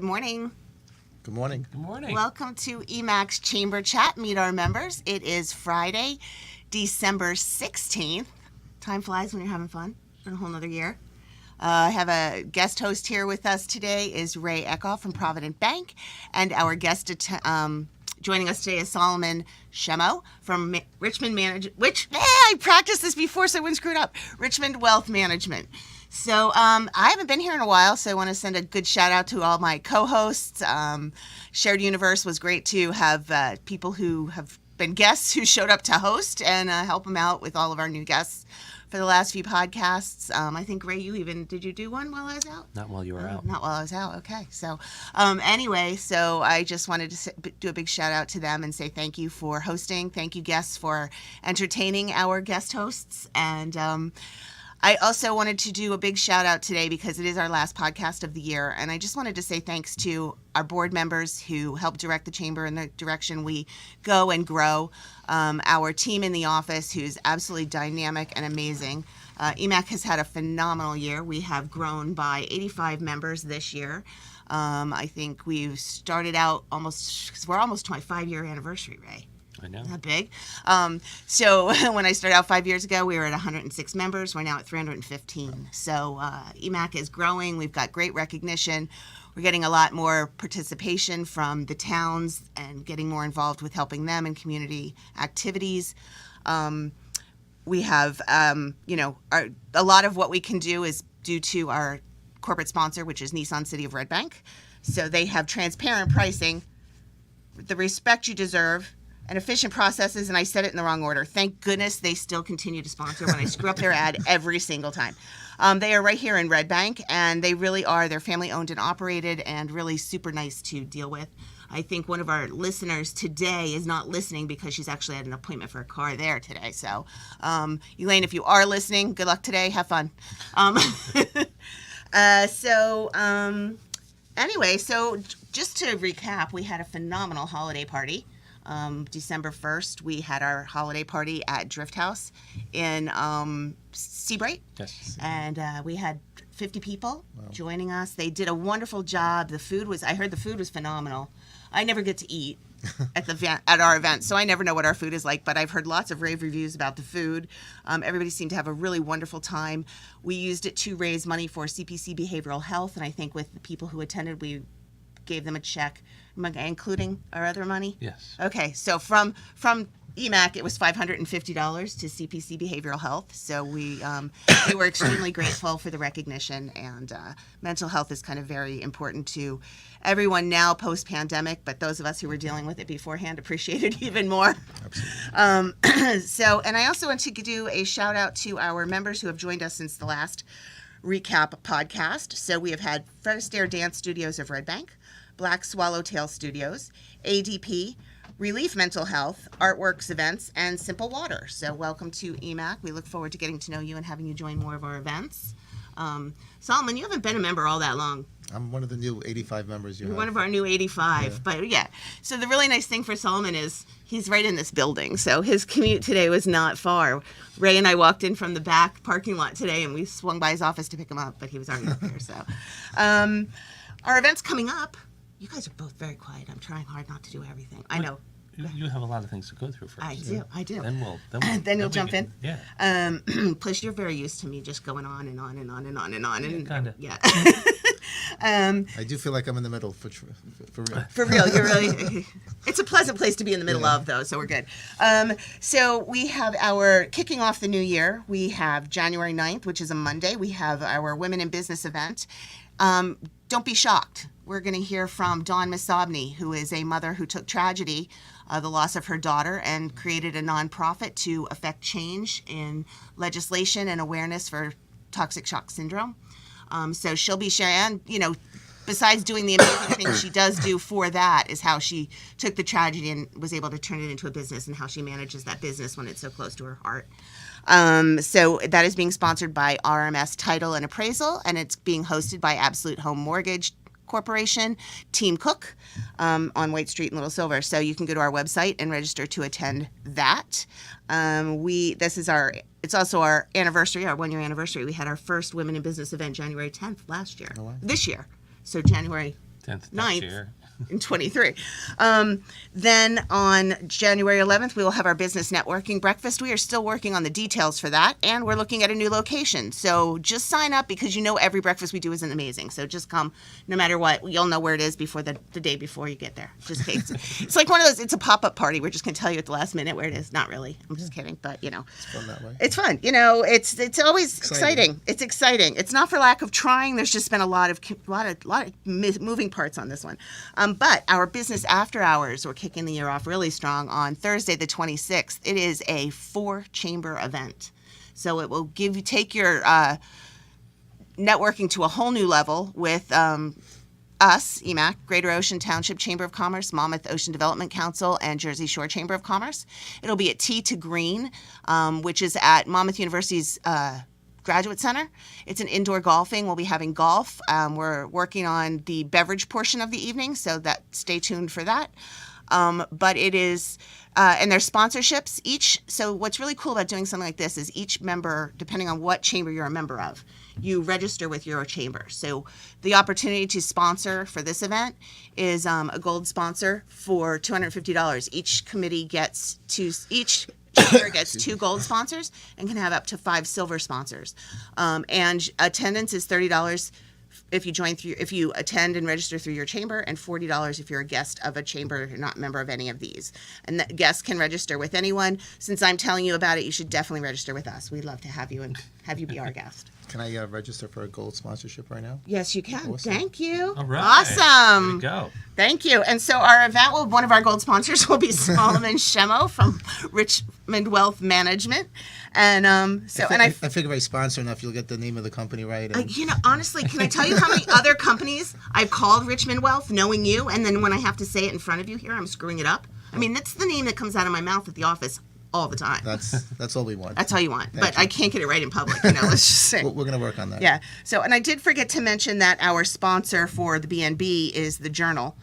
Good morning. Good morning. Good morning. Welcome to EMAC's Chamber Chat. Meet our members. It is Friday, December 16th. Time flies when you're having fun. It's been a whole nother year. I have a guest host here with us today is Ray Eckhoff from Provident Bank, and our guest joining us today is Solomon Chemo from Richmond I practiced this before so I wouldn't screw it up. Richmond Wealth Management. So I haven't been here in a while, so I want to send a good shout out to all my co-hosts. Shared Universe was great to have people who have been guests who showed up to host and help them out with all of our new guests for the last few podcasts. I think, Ray, did you do one while I was out? Not while you were out. Not while I was out, okay. So anyway, so I just wanted to do a big shout out to them and say thank you for hosting. Thank you, guests, for entertaining our guest hosts. And I also wanted to do a big shout out today because it is our last podcast of the year. And I just wanted to say thanks to our board members who help direct the chamber in the direction we go and grow. Our team in the office who's absolutely dynamic and amazing. EMAC has had a phenomenal year. We have grown by 85 members this year. I think we've started out because we're almost to my 5-year anniversary, Ray. I know. Not big. So when I started out 5 years ago, we were at 106 members. We're now at 315. So EMAC is growing. We've got great recognition. We're getting a lot more participation from the towns and getting more involved with helping them in community activities. We have, a lot of what we can do is due to our corporate sponsor, which is Nissan City of Red Bank. So they have transparent pricing, the respect you deserve, and efficient processes, and I said it in the wrong order. Thank goodness they still continue to sponsor when I screw up their ad every single time. They are right here in Red Bank, and they really are. They're family-owned and operated and really super nice to deal with. I think one of our listeners today is not listening because she's actually had an appointment for a car there today. So, Elaine, if you are listening, good luck today. Have fun. Anyway, so just to recap, we had a phenomenal holiday party. December 1st, we had our holiday party at Drift House in Seabright. Yes. And we had 50 people joining us. They did a wonderful job. I heard the food was phenomenal. I never get to eat at our event, so I never know what our food is like, but I've heard lots of rave reviews about the food. Everybody seemed to have a really wonderful time. We used it to raise money for CPC Behavioral Health, and I think with the people who attended, we gave them a check, including our other money? Yes. Okay, so from EMAC, it was $550 to CPC Behavioral Health. So we were extremely grateful for the recognition, and mental health is kind of very important to everyone now post-pandemic, but those of us who were dealing with it beforehand appreciate it even more. Absolutely. And I also want to do a shout out to our members who have joined us since the last recap podcast. So we have had Fred Astaire Dance Studios of Red Bank, Black Swallowtail Studios, ADP, Relief Mental Health, Artworks Events, and Simple Water. So welcome to EMAC. We look forward to getting to know you and having you join more of our events. Solomon, you haven't been a member all that long. I'm one of the new 85 members you have. You're one of our new 85. Yeah. But yeah, so the really nice thing for Solomon is he's right in this building. So his commute today was not far. Ray and I walked in from the back parking lot today, and we swung by his office to pick him up, but he was already up there. So our event's coming up. You guys are both very quiet. I'm trying hard not to do everything. I know. You have a lot to things to go through first. I do. Then you'll jump in? Yeah. Plus, you're very used to me just going on and on and on and on and on. And, kind of. Yeah. I do feel like I'm in the middle for real. For real, you're really. It's a pleasant place to be in the middle of, though, so we're good. So we have kicking off the new year. We have January 9th, which is a Monday. We have our Women in Business event. Don't be shocked. We're going to hear from Dawn Masabny, who is a mother who took tragedy, the loss of her daughter, and created a nonprofit to affect change in legislation and awareness for toxic shock syndrome. So she'll be sharing, and, besides doing the amazing things she does do for that, is how she took the tragedy and was able to turn it into a business, and how she manages that business when it's so close to her heart. So that is being sponsored by RMS Title and Appraisal, and it's being hosted by Absolute Home Mortgage Corporation, Team Cook, on White Street in Little Silver. So you can go to our website and register to attend that. It's also our anniversary, our 1-year anniversary. We had our first Women in Business event January 10th last year. Oh, wow. This year. So January 10th 9th year. in 23. Then on January 11th, we will have our business networking breakfast. We are still working on the details for that, and we're looking at a new location. So just sign up because you know every breakfast we do isn't amazing. So just come no matter what. You'll know where it is before the day before you get there. Just in case. It's like one of those, it's a pop-up party. We're just going to tell you at the last minute where it is. Not really. I'm just kidding, but you know. It's fun that way. It's fun. You know, it's always exciting. It's exciting. It's not for lack of trying. There's just been a lot of moving parts on this one. But our business after hours, we're kicking the year off really strong on Thursday the 26th. It is a 4-chamber event. So it will take your networking to a whole new level with us, EMAC, Greater Ocean Township Chamber of Commerce, Monmouth Ocean Development Council, and Jersey Shore Chamber of Commerce. It'll be at Tee to Green, which is at Monmouth University's Graduate Center. It's an indoor golfing. We'll be having golf. We're working on the beverage portion of the evening, so that stay tuned for that. But it is, and there's sponsorships each. So what's really cool about doing something like this is each member, depending on what chamber you're a member of, you register with your chamber. So the opportunity to sponsor for this event is a gold sponsor for $250. Each committee gets each chamber gets 2 gold sponsors and can have up to 5 silver sponsors. And attendance is $30 if you attend and register through your chamber, and $40 if you're a guest of a chamber, you're not a member of any of these. And the guests can register with anyone. Since I'm telling you about it, you should definitely register with us. We'd love to have you and have you be our guest. Can I register for a gold sponsorship right now? Yes, you can. Awesome. Thank you. All right. Awesome. There you go. Thank you. And so our event one of our gold sponsors will be Solomon Chemo from Richmond Wealth Management. And I figure if I sponsor enough, you'll get the name of the company right. And... you know, honestly, can I tell you how many other companies I've called Richmond Wealth knowing you, and then when I have to say it in front of you here, I'm screwing it up? I mean, that's the name that comes out of my mouth at the office all the time. That's all we want. That's all you want. Thank but you. I can't get it right in public, you know, let's just say. We're going to work on that. Yeah. So, and I did forget to mention that our sponsor for the BNB is the Journal.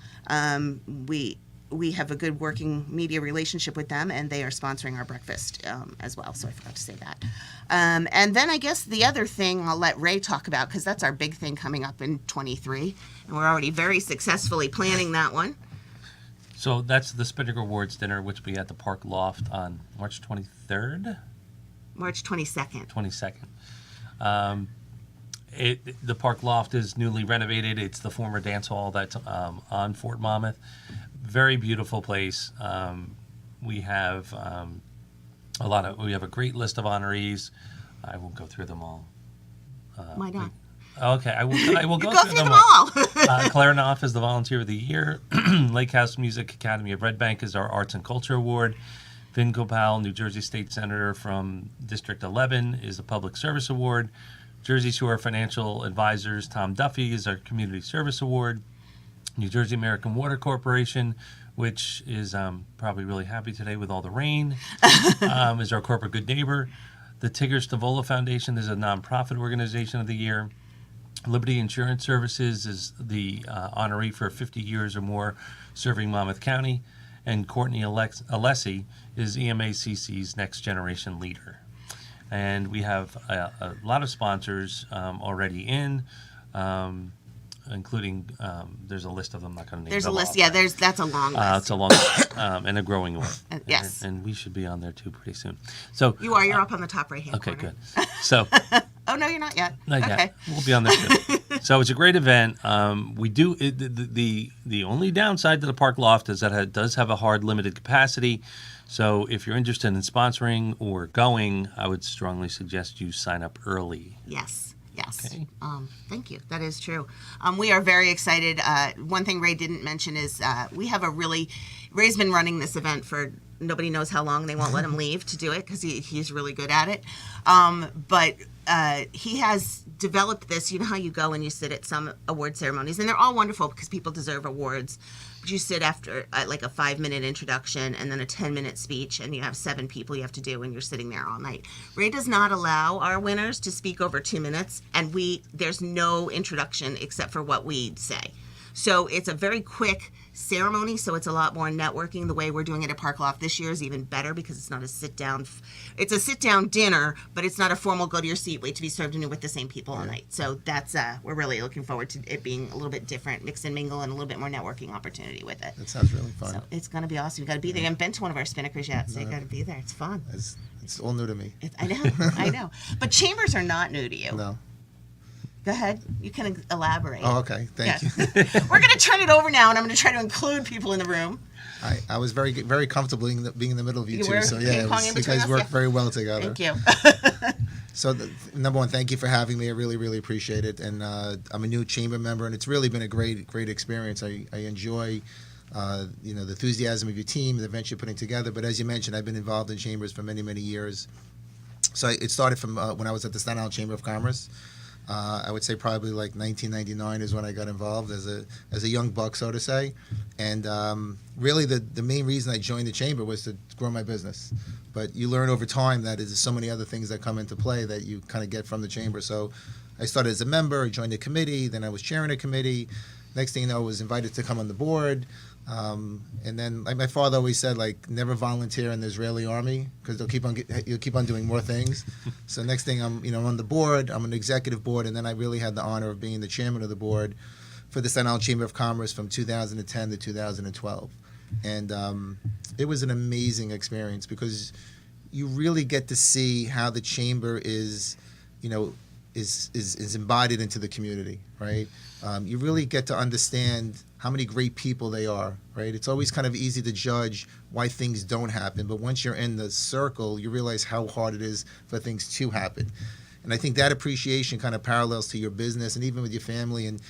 We have a good working media relationship with them, and they are sponsoring our breakfast as well. So I forgot to say that. And then I guess the other thing I'll let Ray talk about, because that's our big thing coming up in 23, and we're already very successfully planning that one. So that's the Spinnaker Awards dinner, which will be at the Park Loft on March 23rd? March 22nd. 22nd. The Park Loft is newly renovated. It's the former dance hall that's on Fort Monmouth. Very beautiful place. We have we have a great list of honorees. I won't go through them all. Why not? Okay, I will go Go through through them them all. Claire Knopf is the Volunteer of the Year. Lake House Music Academy of Red Bank is our Arts and Culture Award. Vin Gopal, New Jersey State Senator from District 11, is the Public Service Award. Jersey Shore Financial Advisors, Tom Duffy, is our Community Service Award. New Jersey American Water Corporation, which is probably really happy today with all the rain, is our Corporate Good Neighbor. The Tigger Stavola Foundation is a nonprofit organization of the year. Liberty Insurance Services is the honoree for 50 years or more serving Monmouth County. And Courtney Alessi is EMACC's Next Generation Leader. And we have a lot of sponsors already in, including, there's a list of them. I'm not going to name There's a them list. all, Yeah, but, that's a long list. it's a long list, and a growing one. Yes. And we should be on there too pretty soon. So You are. You're up on the top right-hand okay, corner. good. So Oh, no, you're not yet. not Okay. yet. We'll be on there too. So it's a great event. We do the only downside to the Park Loft is that it does have a hard limited capacity. So if you're interested in sponsoring or going, I would strongly suggest you sign up early. Yes. Okay. Thank you. That is true. We are very excited. One thing Ray didn't mention is we have Ray's been running this event for nobody knows how long. They won't let him leave to do it because he's really good at it. But he has developed this. You know how you go and you sit at some award ceremonies, and they're all wonderful because people deserve awards. But you sit after like a 5-minute introduction and then a 10-minute speech, and you have 7 people you have to do, and you're sitting there all night. Ray does not allow our winners to speak over 2 minutes, and there's no introduction except for what we say. So it's a very quick ceremony, so it's a lot more networking. The way we're doing it at Park Loft this year is even better because it's not a sit-down. It's a sit-down dinner, but it's not a formal go to your seat, wait to be served anew with the same people all night. So that's we're really looking forward to it being a little bit different, mix and mingle, and a little bit more networking opportunity with it. That sounds really fun. So it's going to be awesome. You got to be there. You haven't been to one of our spinnakers yet, so you got to be there. It's fun. It's all new to me. I know, I know. But chambers are not new to you. No. Go ahead. You can elaborate. Oh, okay. Thank you. We're going to turn it over now, and I'm going to try to include people in the room. I was very comfortable being in the middle of you two. were So yeah, ping-ponging you between guys us, worked yeah. very well together. Thank you. So number one, thank you for having me. I really appreciate it. And I'm a new chamber member, and it's really been a great experience. I enjoy the enthusiasm of your team, the events you're putting together. But as you mentioned, I've been involved in chambers for many years. So it started from when I was at the Staten Island Chamber of Commerce. I would say probably like 1999 is when I got involved as a young buck, so to say. And really the main reason I joined the chamber was to grow my business. But you learn over time that there's so many other things that come into play that you kind of get from the chamber. So I started as a member, I joined a committee, then I was chairing a committee. Next thing you know, I was invited to come on the board. And then, like my father always said, like never volunteer in the Israeli army because you'll keep on doing more things. So next thing I'm on the board, I'm an executive board, and then I really had the honor of being the chairman of the board for the Staten Island Chamber of Commerce from 2010 to 2012. And it was an amazing experience because you really get to see how the chamber is embodied into the community, right? You really get to understand how many great people they are, right? It's always kind of easy to judge why things don't happen, but once you're in the circle, you realize how hard it is for things to happen. And I think that appreciation kind of parallels to your business and even with your family. And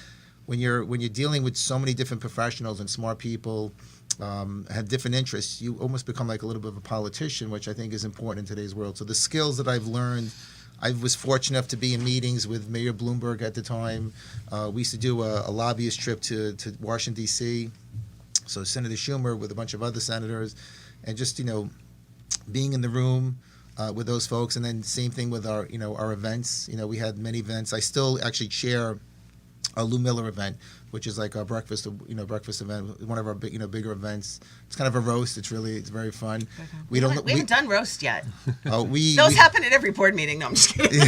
when you're dealing with so many different professionals and smart people, have different interests, you almost become like a little bit of a politician, which I think is important in today's world. So the skills that I've learned, I was fortunate enough to be in meetings with Mayor Bloomberg at the time. We used to do a lobbyist trip to Washington, D.C., so Senator Schumer with a bunch of other senators, and just, being in the room with those folks. And then same thing with our events. We had many events. I still actually chair a Lou Miller event, which is like a breakfast event, one of our bigger events. It's kind of a roast. It's very fun. We haven't done roast yet. Oh, Those happen at every board meeting. No, I'm just kidding.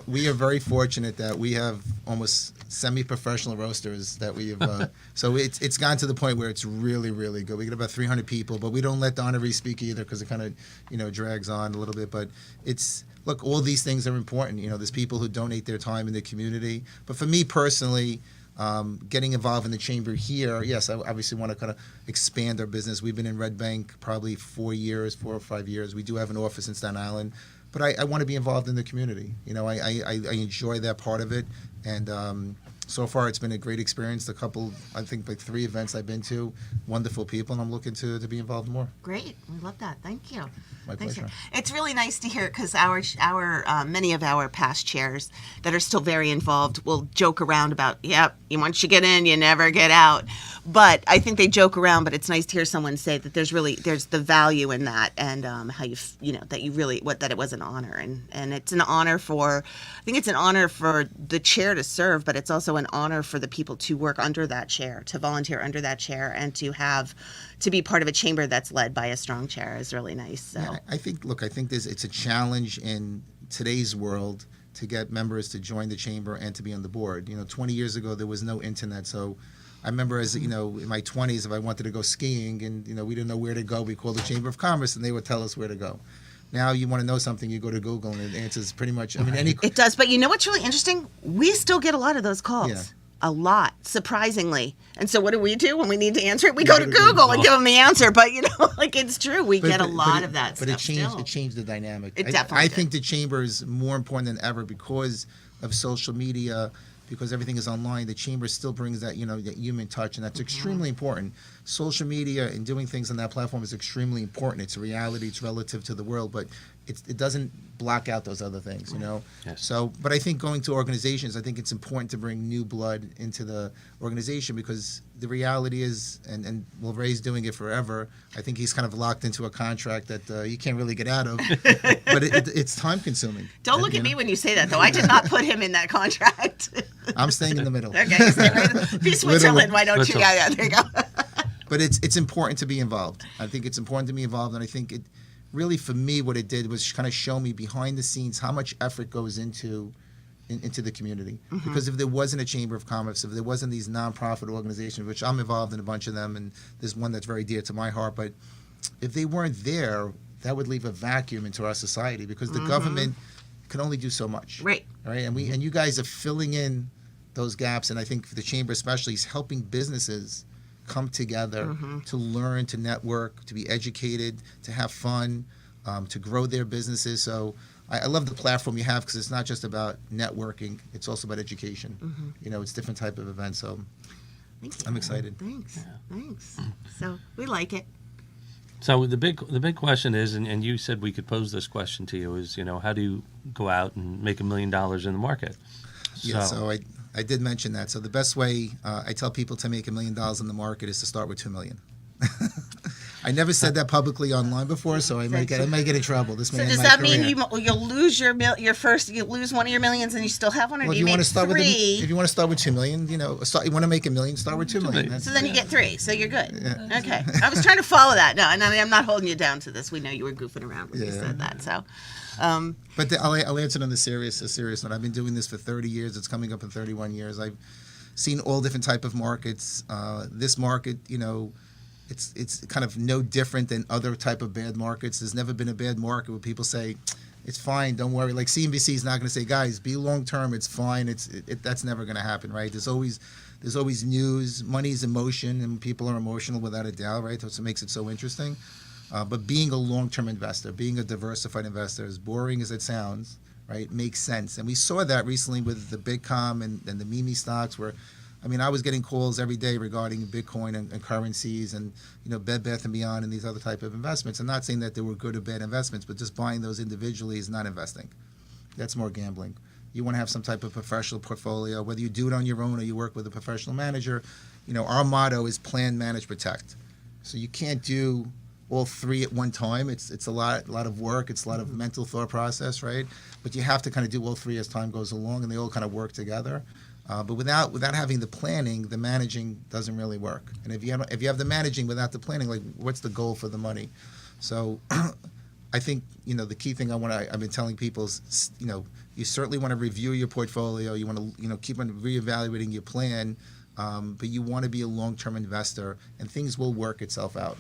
We are very fortunate that we have almost semi-professional roasters that we have. So it's gone to the point where it's really good. We get about 300 people, but we don't let the honoree speak either because it kind of drags on a little bit. But look, all these things are important. There's people who donate their time in the community. But for me personally, getting involved in the chamber here, yes, I obviously want to kind of expand our business. We've been in Red Bank probably 4 or 5 years. We do have an office in Staten Island. But I want to be involved in the community. I enjoy that part of it. And so far, it's been a great experience. I think like 3 events I've been to, wonderful people, and I'm looking to be involved more. Great. We love that. Thank you. My Thanks, pleasure. It's really nice to hear because our many of our past chairs that are still very involved will joke around about, once you get in, you never get out. But I think they joke around, but it's nice to hear someone say that there's the value in that and how that it was an honor. And it's an honor I think it's an honor for the chair to serve, but it's also an honor for the people to work under that chair, to volunteer under that chair, and to be part of a chamber that's led by a strong chair is really nice. So. Yeah, I think it's a challenge in today's world to get members to join the chamber and to be on the board. 20 years ago, there was no internet, so I remember in my 20s, if I wanted to go skiing and, we didn't know where to go, we called the Chamber of Commerce and they would tell us where to go. Now you want to know something, you go to Google and it answers pretty much, It does, but you know what's really interesting? We still get a lot of those calls. Yeah. A lot, surprisingly. And so what do we do when we need to answer it? We go to Google and give them the answer. But, it's true. We get a lot of that but stuff still. It changed the dynamic. It definitely I did. think the chamber is more important than ever because of social media, because everything is online. The chamber still brings that, that human touch, and that's extremely important. Social media and doing things on that platform is extremely important. It's a reality. It's relative to the world. But it doesn't block out those other things, you know. Yes. So, but I think going to organizations, I think it's important to bring new blood into the organization, because the reality is, and well, Ray's doing it forever. I think he's kind of locked into a contract that you can't really get out of. But it's time consuming. Don't look at me when you say that, though. I did not put him in that contract. I'm staying in the middle. Okay, stay right. Be Switzerland. Why don't you? Yeah, there you go. But it's important to be involved. I think it's important to be involved, and I think it really, for me, what it did was kind of show me behind the scenes how much effort goes into the community. Mm-hmm. Because if there wasn't a Chamber of Commerce, if there wasn't these nonprofit organizations, which I'm involved in a bunch of them, and there's one that's very dear to my heart, but if they weren't there, that would leave a vacuum into our society, because the government can only do so much. Right. Right. And you guys are filling in those gaps, and I think the Chamber especially is helping businesses come together to learn, to network, to be educated, to have fun, to grow their businesses. So I love the platform you have, because it's not just about networking; it's also about education. You know, it's different type of events. So Thank you. I'm excited. Thanks. So we like it. So the big question is, and you said we could pose this question to you, is, you know, how do you go out and make $1 million in the market? Yeah, so I did mention that. So the best way I tell people to make $1 million in the market is to start with $2 million. I never said that publicly online before, so I might get in trouble. This So may end does my that career. mean you'll lose you'll lose one of your millions and you still have one, or Well, do if you you want make to start three? if you want to start with $2 million, you know, you want to make $1 million, start with $2 million. That's- So then you get three. So you're good. Yeah. Okay. I was trying to follow that. No, and I mean, I'm not holding you down to this. We know you were goofing around when you Yeah. said that. So, But I'll answer it on a serious note. I've been doing this for 30 years. It's coming up in 31 years. I've seen all different type of markets. This market, you know, it's kind of no different than other type of bad markets. There's never been a bad market where people say, it's fine, don't worry. Like CNBC is not going to say, guys, be long term, it's fine. That's never going to happen, right? There's always news. Money's emotion, and people are emotional without a doubt, right? That's what makes it so interesting. But being a long-term investor, being a diversified investor, as boring as it sounds, right, makes sense. And we saw that recently with the Bitcoin and the meme stocks, where, I mean, I was getting calls every day regarding Bitcoin and currencies and, you know, Bed Bath & Beyond and these other type of investments. I'm not saying that they were good or bad investments, but just buying those individually is not investing. That's more gambling. You want to have some type of professional portfolio, whether you do it on your own or you work with a professional manager. You know, our motto is plan, manage, protect. So you can't do all three at one time. It's a lot of work. It's a lot of mental thought process, right? But you have to kind of do all three as time goes along, and they all kind of work together. But without having the planning, the managing doesn't really work. And if you have the managing without the planning, like, what's the goal for the money? So I think, you know, the key thing I've been telling people is, you know, you certainly want to review your portfolio. You want to, you know, keep on reevaluating your plan, but you want to be a long-term investor, and things will work itself out.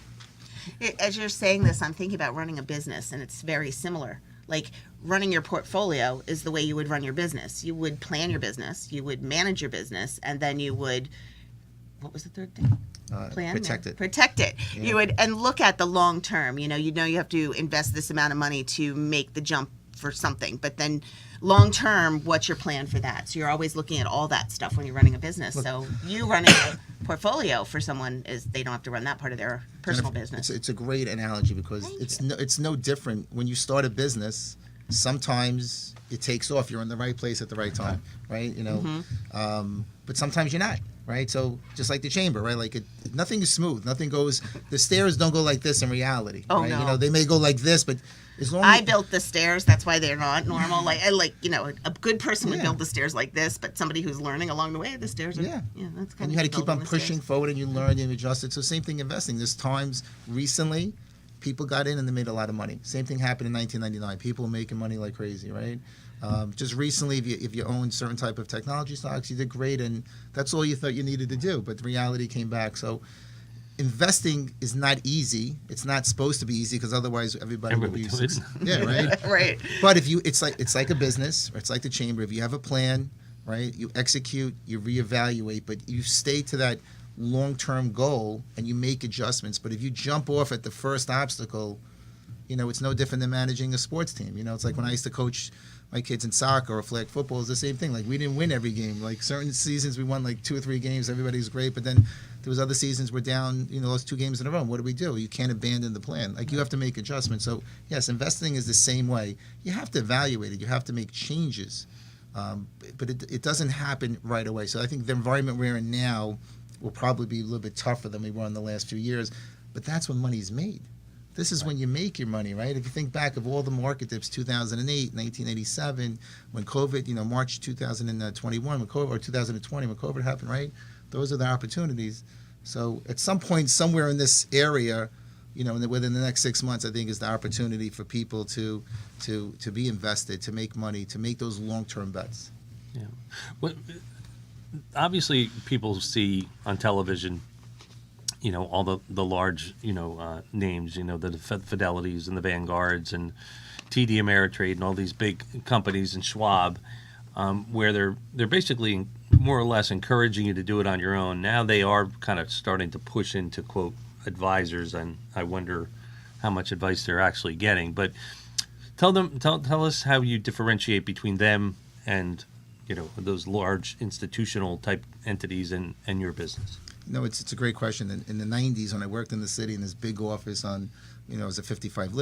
as you're saying this, I'm thinking about running a business, and it's very similar. Like, running your portfolio is the way you would run your business. You would plan your business, you would manage your business, and then you would, what was the third thing? Protect it. Protect it. Yeah. You would, and look at the long term. You have to invest this amount of money to make the jump for something, but then long term, what's your plan for that? So you're always looking at all that stuff when you're running a business. So you running a portfolio for someone is, they don't have to run that part of their personal business. It's a great analogy, because it's no different when you start a business. Sometimes it takes off. You're in the right place at the right time, right? You know, but sometimes you're not, right? So just like the chamber, right? Like nothing is smooth. Nothing goes. The stairs don't go like this in reality. Oh, right? no. You know, they may go like this, but as long I as built the stairs. That's why they're not normal. A good person would Yeah. build the stairs like this, but somebody who's learning along the way, the stairs are, Yeah. that's kind and of you had to keep building on the pushing stairs. forward, and you learn and adjust it. So same thing investing. There's times recently people got in and they made a lot of money. Same thing happened in 1999. People were making money like crazy, right? Just recently, if you own certain type of technology stocks, you did great, and that's all you thought you needed to do. But the reality came back. So investing is not easy. It's not supposed to be easy, because otherwise everybody would be. do it. Yeah, right. Right. But it's like a business, or it's like the chamber. If you have a plan, right, you execute, you reevaluate, but you stay to that long-term goal and you make adjustments. But if you jump off at the first obstacle, you know, it's no different than managing a sports team. You know, it's like when I used to coach my kids in soccer or flag football is the same thing. Like we didn't win every game. Like certain seasons we won like 2 or 3 games. Everybody's great, but then there was other seasons we're down, lost 2 games in a row. What do? You can't abandon the plan. Like you have to make adjustments. So yes, investing is the same way. You have to evaluate it. You have to make changes, but it doesn't happen right away. So I think the environment we're in now will probably be a little bit tougher than we were in the last few years. But that's when money's made. This is when you make your money, right? If you think back of all the market dips, 2008, 1987, when COVID, March 2021, when COVID, or 2020, when COVID happened, right? Those are the opportunities. So at some point, somewhere in this area, within the next 6 months, I think is the opportunity for people to be invested, to make money, to make those long-term bets. Yeah. Well, obviously, people see on television, all the large, names, the Fidelities and the Vanguards and TD Ameritrade and all these big companies and Schwab, where they're basically more or less encouraging you to do it on your own. Now they are kind of starting to push into, quote, advisors, and I wonder how much advice they're actually getting. But tell us how you differentiate between them and, those large institutional type entities and your business. No, it's a great question. In the 90s, when I worked in the city in this big office on, it was a 55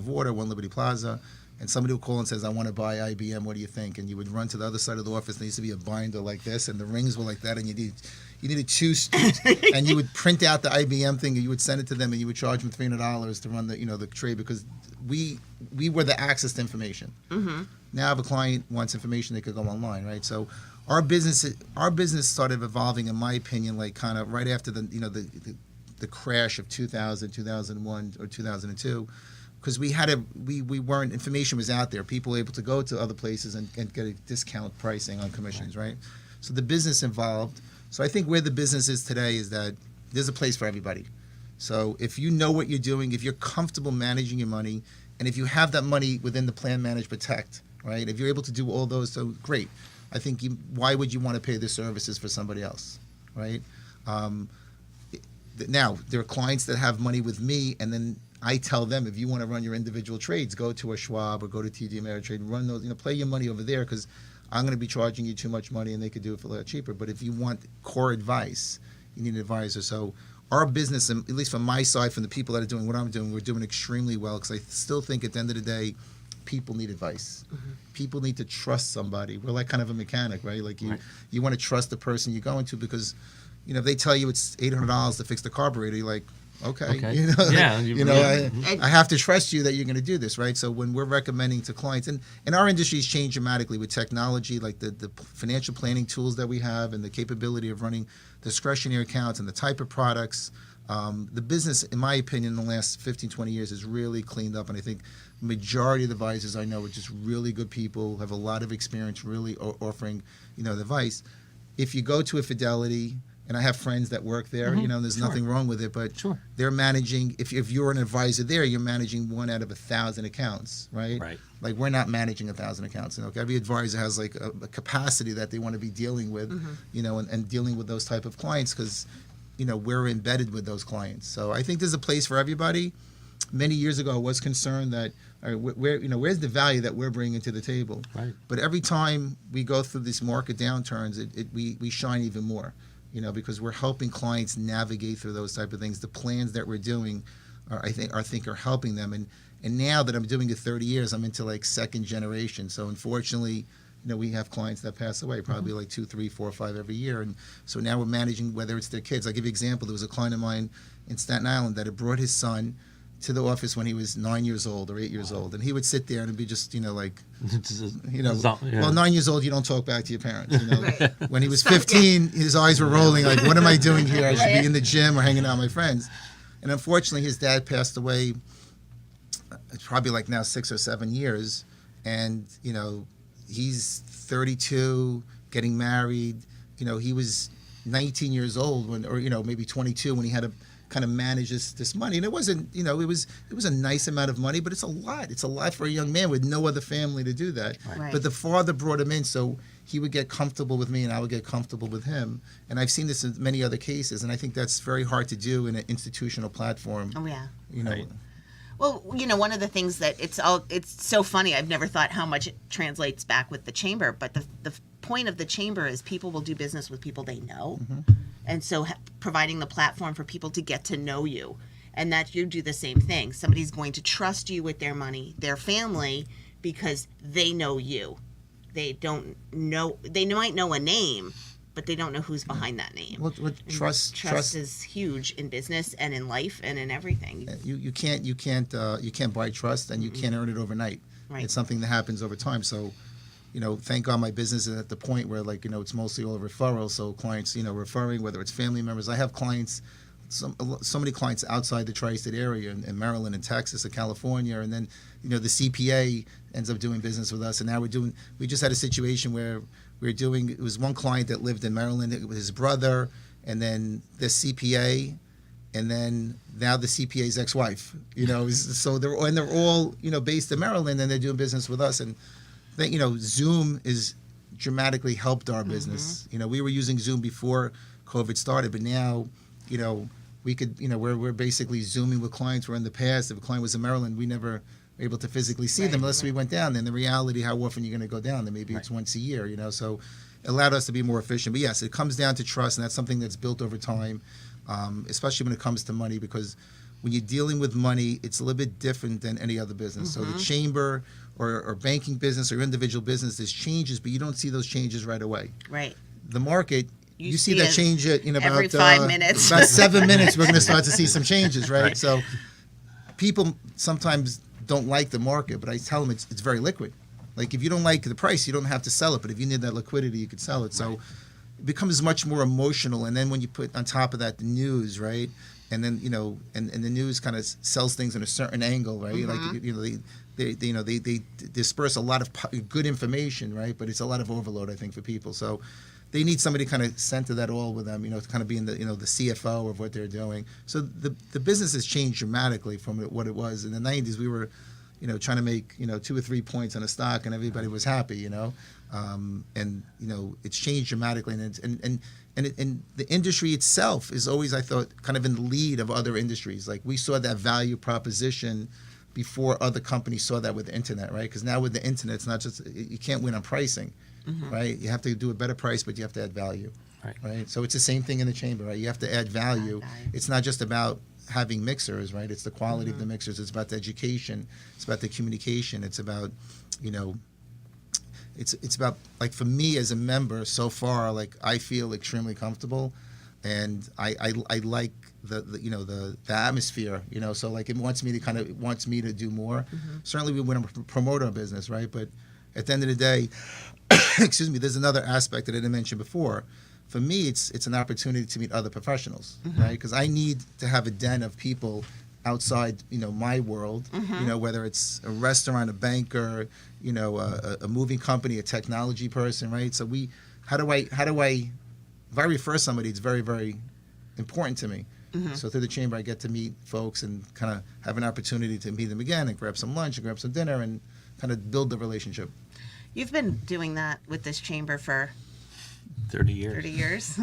Water, 1 Liberty Plaza, and somebody would call and says, I want to buy IBM, what do you think? And you would run to the other side of the office, and there used to be a binder like this, and the rings were like that, and you needed 2 scoops, and you would print out the IBM thing, and you would send it to them, and you would charge them $300 to run the trade, because we were the access to information. Mm-hmm. Now if a client wants information, they could go online, right? So our business started evolving, in my opinion, like kind of right after the crash of 2000, 2001, or 2002, because information was out there. People were able to go to other places and get a discount pricing on commissions, right? So the business evolved. So I think where the business is today is that there's a place for everybody. So if you know what you're doing, if you're comfortable managing your money, and if you have that money within the plan, manage, protect, right? If you're able to do all those, so great. I think why would you want to pay the services for somebody else, right? Now, there are clients that have money with me, and then I tell them, if you want to run your individual trades, go to a Schwab or go to TD Ameritrade and run those, play your money over there, because I'm going to be charging you too much money and they could do it for a lot cheaper. But if you want core advice, you need an advisor. So our business, at least from my side, from the people that are doing what I'm doing, we're doing extremely well, because I still think at the end of the day, people need advice. Mm-hmm. People need to trust somebody. We're like kind of a mechanic, right? Like you want to trust the person you're going to, because if they tell you it's $800 to fix the carburetor, you're like, okay. Yeah, I have to trust you that you're going to do this, right? So when we're recommending to clients, and our industry's changed dramatically with technology, like the financial planning tools that we have and the capability of running discretionary accounts and the type of products, the business, in my opinion, in the last 15, 20 years has really cleaned up. And I think majority of the advisors I know are just really good people, have a lot of experience really offering, advice. If you go to a Fidelity, and I have friends that work there, Mm-hmm. There's nothing wrong with it, but they're managing, if you're an advisor there, you're managing 1 out of 1,000 accounts, right? Right. Like we're not managing 1,000 accounts. Every advisor has like a capacity that they want to be dealing with, mm-hmm. And dealing with those type of clients, because, we're embedded with those clients. So I think there's a place for everybody. Many years ago, I was concerned that, where's the value that we're bringing to the table? Right. But every time we go through these market downturns, we shine even more. Because we're helping clients navigate through those type of things. The plans that we're doing, I think are helping them. And now that I'm doing it 30 years, I'm into like 2nd generation. So unfortunately, we have clients that pass away, probably like 2, 3, 4, 5 every year. And so now we're managing whether it's their kids. I'll give you an example. There was a client of mine in Staten Island that had brought his son to the office when he was 9 years old or 8 years old, and he would sit there and it'd be just well, 9 years old, you don't talk back to your parents. Right. When he was 15, his eyes were rolling like, what am I doing here? I should be in the gym or hanging out with my friends. And unfortunately, his dad passed away. It's probably like now 6 or 7 years, and he's 32, getting married. He was 19 years old when, or maybe 22 when he had to kind of manage this money. And it wasn't, it was a nice amount of money, but it's a lot. It's a lot for a young man with no other family to do that. Right. But the father brought him in so he would get comfortable with me and I would get comfortable with him. And I've seen this in many other cases, and I think that's very hard to do in an institutional platform. Oh, yeah. Right. Well, one of the things that it's so funny. I've never thought how much it translates back with the chamber, but the point of the chamber is people will do business with people they know. And so providing the platform for people to get to know you, and that you do the same thing. Somebody's going to trust you with their money, their family, because they know you. They might know a name, but they don't know who's behind that name. Well, Trust is huge in business and in life and in everything. You can't buy trust, and you can't earn it overnight. Right. It's something that happens over time. So, thank God my business is at the point where, it's mostly all referrals. So clients, referring, whether it's family members. I have clients, so many clients outside the tri-state area in Maryland and Texas and California, and then the CPA ends up doing business with us. And now we just had a situation where it was one client that lived in Maryland. It was his brother, and then the CPA, and then now the CPA's ex-wife. So they're all based in Maryland, and they're doing business with us. And Zoom is dramatically helped our business. We were using Zoom before COVID started, but now we could we're basically Zooming with clients. Where in the past, if a client was in Maryland, we never were able to physically see them unless we went down. Then the reality, how often you're going to go down? Then maybe it's once a year. So it allowed us to be more efficient. But yes, it comes down to trust, and that's something that's built over time, especially when it comes to money, because when you're dealing with money, it's a little bit different than any other business. So the chamber or banking business or individual business, there's changes, but you don't see those changes right away. Right. The market, you see that change at every about 5 minutes. About 7 minutes. We're going to start to see some changes, right? So people sometimes don't like the market, but I tell them it's very liquid. Like if you don't like the price, you don't have to sell it. But if you need that liquidity, you could sell it. So it becomes much more emotional. And then when you put on top of that the news, right? And then and the news kind of sells things in a certain angle, right? Like they disperse a lot of good information, right? But it's a lot of overload, I think, for people. So they need somebody to kind of center that all with them, to kind of be in the the CFO of what they're doing. So the business has changed dramatically from what it was in the 90s. We were trying to make 2 or 3 points on a stock, and everybody was happy, and it's changed dramatically, and the industry itself is always, I thought, kind of in the lead of other industries. Like we saw that value proposition before other companies saw that with the internet, right? Because now with the internet, it's not just, you can't win on pricing, right? You have to do a better price, but you have to add value, right? So it's the same thing in the chamber, right? You have to add value. It's not just about having mixers, right? It's the quality of the mixers. It's about the education. It's about the communication. It's about, it's about, like, for me as a member so far, like I feel extremely comfortable, and I like the atmosphere, so like it wants me to do more. Certainly we want to promote our business, right? But at the end of the day, excuse me, there's another aspect that I didn't mention before. For me, it's an opportunity to meet other professionals, right? Because I need to have a den of people outside, my world, whether it's a restaurant, a banker, a moving company, a technology person, right? So how do I, if I refer somebody, it's very, very important to me. So through the chamber, I get to meet folks and kind of have an opportunity to meet them again and grab some lunch and grab some dinner and kind of build the relationship. You've been doing that with this chamber for 30 years. 30 years.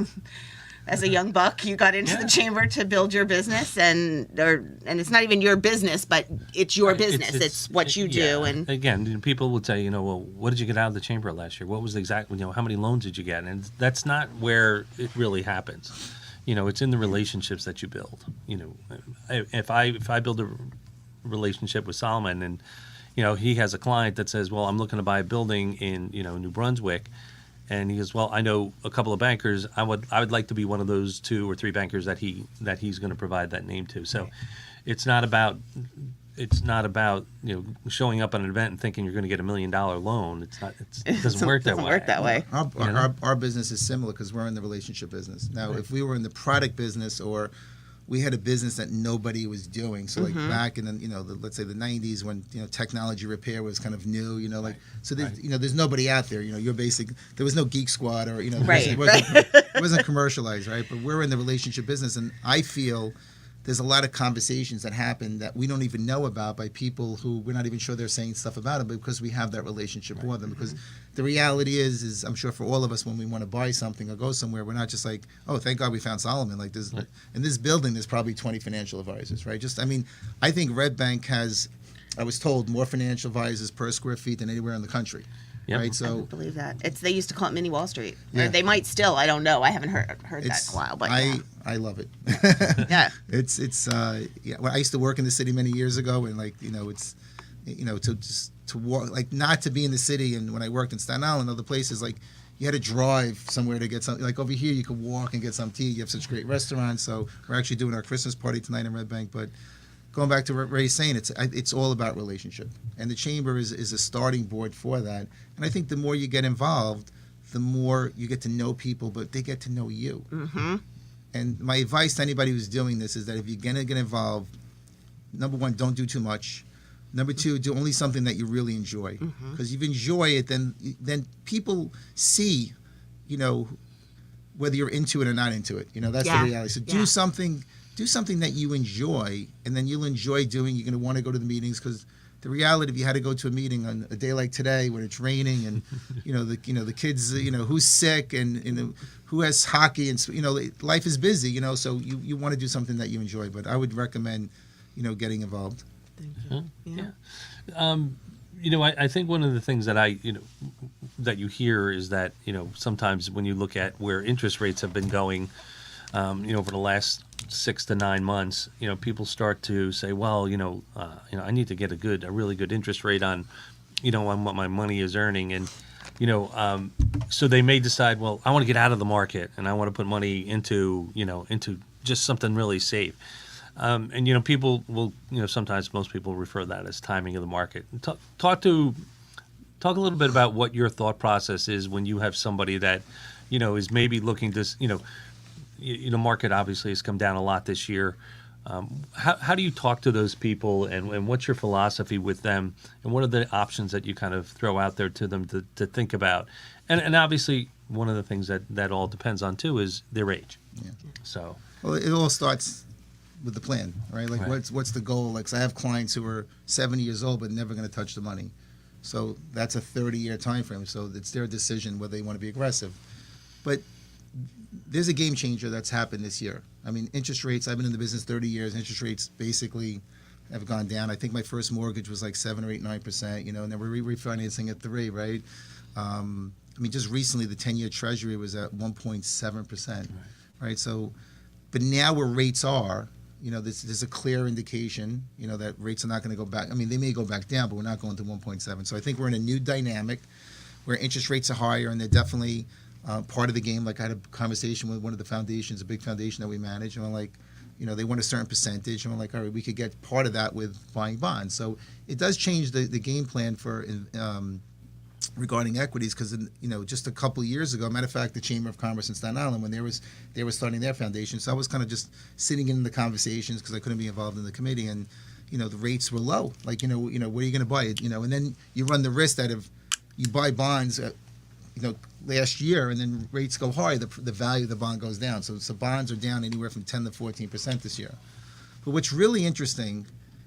As a young buck, you got into the chamber to build your business, and it's not even your business, but it's your business. It's what you do. And again, people would say, well, what did you get out of the chamber last year? What was the exact, how many loans did you get? And that's not where it really happens. It's in the relationships that you build. If I build a relationship with Solomon, and he has a client that says, well, I'm looking to buy a building in New Brunswick. And he goes, well, I know a couple of bankers. I would like to be one of those 2 or 3 bankers that he's going to provide that name to. So, it's not about showing up at an event and thinking you're going to get $1 million loan. It doesn't work that way. Our business is similar because we're in the relationship business. Now, if we were in the product business, or we had a business that nobody was doing. So like back in the, let's say the 90s when technology repair was kind of new. So there's nobody out there. You're there was no Geek Squad or it wasn't commercialized, right? But we're in the relationship business, and I feel there's a lot of conversations that happen that we don't even know about by people who we're not even sure they're saying stuff about it, but because we have that relationship with them. Because the reality is I'm sure for all of us, when we want to buy something or go somewhere, we're not just like, oh, thank God we found Solomon. Like there's in this building, there's probably 20 financial advisors, right? I think Red Bank has, I was told, more financial advisors per square feet than anywhere in the country. Yep. Right, I so don't believe that. They used to call it Mini Wall Street. Or Yeah. they might still. I don't know. I haven't heard that in a while. But I love it. yeah. It's Well, I used to work in the city many years ago, and to walk, like, not to be in the city. And when I worked in Staten Island and other places, like, you had to drive somewhere to get something. Like over here, you could walk and get some tea. You have such great restaurants. So we're actually doing our Christmas party tonight in Red Bank. But going back to what Ray's saying, it's all about relationship, and the chamber is a starting board for that. And I think the more you get involved, the more you get to know people, but they get to know you. Mm-hmm. And my advice to anybody who's doing this is that if you're going to get involved, number one, don't do too much. Number two, do only something that you really enjoy. Because if you enjoy it, then people see, whether you're into it or not into it. That's the reality. So do something that you enjoy, and then you'll enjoy doing. You're going to want to go to the meetings, because the reality, if you had to go to a meeting on a day like today when it's raining and the kids, who's sick and who has hockey, and life is busy, so you want to do something that you enjoy. But I would recommend getting involved. Thank you. Yeah. I think one of the things that that you hear is that sometimes when you look at where interest rates have been going over the last 6 to 9 months, people start to say, well, I need to get a really good interest rate on what my money is earning. And, so they may decide, well, I want to get out of the market and I want to put money into just something really safe. And, people will, sometimes most people refer that as timing of the market. Talk a little bit about what your thought process is when you have somebody that, is maybe looking to, market obviously has come down a lot this year. How do you talk to those people, and what's your philosophy with them, and what are the options that you kind of throw out there to them to think about? And obviously, one of the things that all depends on too is their age. Yeah. So, well, it all starts with the plan, right? Like, right. what's the goal? Like, so I have clients who are 70 years old but never going to touch the money. So that's a 30-year time frame. So it's their decision whether they want to be aggressive. But there's a game changer that's happened this year. I mean, interest rates, I've been in the business 30 years. Interest rates basically have gone down. I think my first mortgage was like 7 or 8, 9%, and then we're refinancing at 3, right? Just recently the 10-year treasury was at 1.7%, right? So, but now where rates are, there's a clear indication, that rates are not going to go back. I mean, they may go back down, but we're not going to 1.7. So I think we're in a new dynamic where interest rates are higher, and they're definitely part of the game. Like, I had a conversation with one of the foundations, a big foundation that we manage, and I'm like, they want a certain percentage, and I'm like, all right, we could get part of that with buying bonds. So it does change the game plan for regarding equities, because just a couple of years ago, matter of fact, the Chamber of Commerce in Staten Island, when they were starting their foundation, so I was kind of just sitting in the conversations because I couldn't be involved in the committee, and the rates were low. Like, what are you going to buy it? And then you run the risk that if you buy bonds last year and then rates go high, the value of the bond goes down. So bonds are down anywhere from 10 to 14% this year. But what's really interesting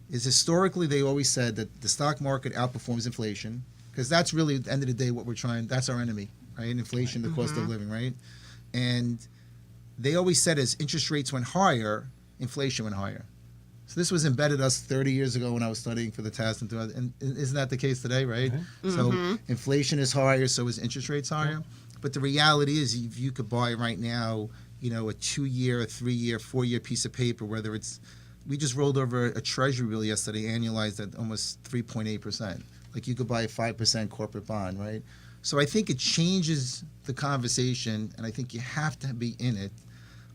is historically they always said that the stock market outperforms inflation, because that's really, at the end of the day, what we're trying, that's our enemy, right? Inflation, the cost of living, right? And they always said as interest rates went higher, inflation went higher. So this was embedded us 30 years ago when I was studying for the test, and isn't that the case today, right? So inflation is higher, so is interest rates higher. But the reality is, if you could buy right now, a 2-year, a 3-year, 4-year piece of paper, whether it's, we just rolled over a treasury bill yesterday, annualized at almost 3.8%. Like, you could buy a 5% corporate bond, right? So I think it changes the conversation, and I think you have to be in it.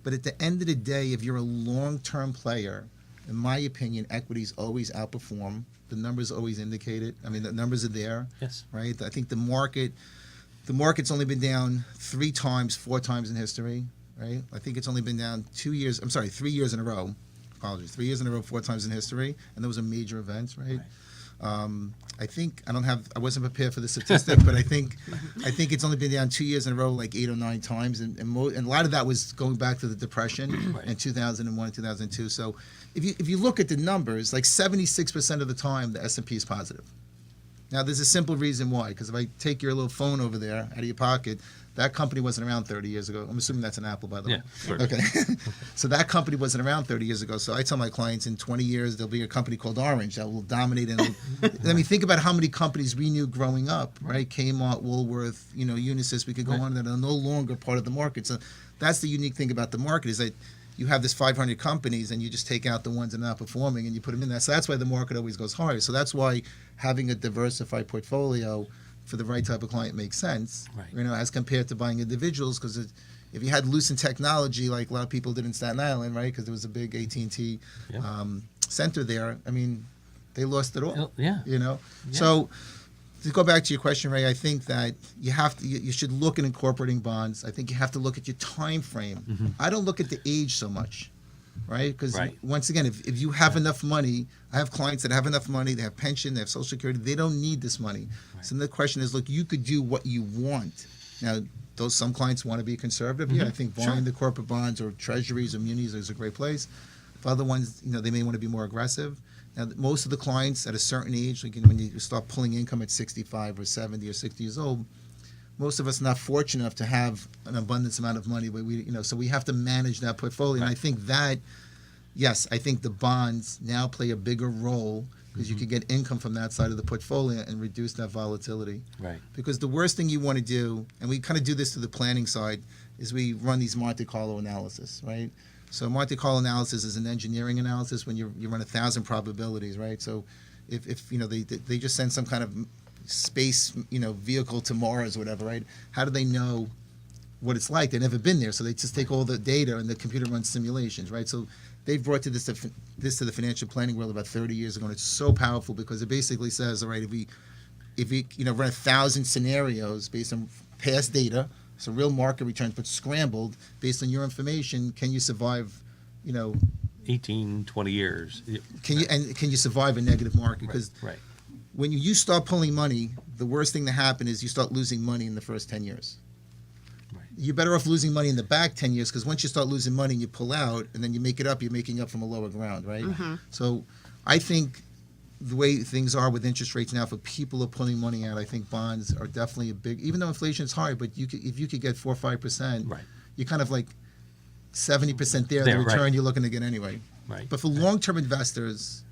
But at the end of the day, if you're a long-term player, in my opinion, equities always outperform. The numbers always indicate it. I mean, the numbers are there. Yes. Right? I think the market's only been down 3 times, 4 times in history, right? I think it's only been down 3 years in a row. Apologies. 3 years in a row, 4 times in history, and those are major events, right? I think I wasn't prepared for the statistic, but I think it's only been down 2 years in a row, like 8 or 9 times, and a lot of that was going back to the Depression in 2001 and 2002. So if you look at the numbers, like 76% of the time the S&P is positive. Now there's a simple reason why, because if I take your little phone over there out of your pocket, that company wasn't around 30 years ago. I'm assuming that's an Apple, by the way. Sure. Okay. So that company wasn't around 30 years ago. So I tell my clients in 20 years, there'll be a company called Orange that will dominate. And I mean, think about how many companies we knew growing up, right? Kmart, Woolworth, Unisys, we could go on that are no longer part of the market. So that's the unique thing about the market is that you have this 500 companies and you just take out the ones that are not performing and you put them in there. So that's why the market always goes higher. So that's why having a diversified portfolio for the right type of client makes sense, Right. As compared to buying individuals. Because if you had Lucent Technology, like a lot of people did in Staten Island, right? Because there was a big AT&T center there. I mean, they lost it all. Yeah. So to go back to your question, Ray, I think that you should look at incorporating bonds. I think you have to look at your time frame. Mm-hmm. I don't look at the age so much, right? Because Right. once again, if you have enough money, I have clients that have enough money, they have pension, they have Social Security, they don't need this money. Right. So the question is, look, you could do what you want. Now, some clients want to be conservative. Yeah, I think buying the corporate bonds or treasuries or munis is a great place. For other ones, they may want to be more aggressive. Now, most of the clients at a certain age, like when you start pulling income at 65 or 70 or 60 years old, most of us are not fortunate enough to have an abundance amount of money. But so we have to manage that portfolio. Right. And I think that, yes, I think the bonds now play a bigger role because you can get income from that side of the portfolio and reduce that volatility. Right. Because the worst thing you want to do, and we kind of do this to the planning side, is we run these Monte Carlo analysis, right? So Monte Carlo analysis is an engineering analysis when you run 1,000 probabilities, right? So if they just send some kind of space vehicle to Mars or whatever, right? How do they know what it's like? They've never been there, so they just take all the data and the computer runs simulations, right? So they've brought this to the financial planning world about 30 years ago, and it's so powerful because it basically says, all right, if we run 1,000 scenarios based on past data. So real market returns, but scrambled based on your information. Can you survive, 18, 20 years. Can you survive a negative market? Because Right. when you start pulling money, the worst thing to happen is you start losing money in the first 10 years. Right. You're better off losing money in the back 10 years because once you start losing money and you pull out and then you make it up, you're making up from a lower ground, right? Mm-hmm. So I think the way things are with interest rates now, for people who are pulling money out, I think bonds are definitely a big, even though inflation is high, but if you could get 4 or 5%, Right. you're kind of like 70% there, There, the return right. you're looking to get anyway. Right. But for long-term investors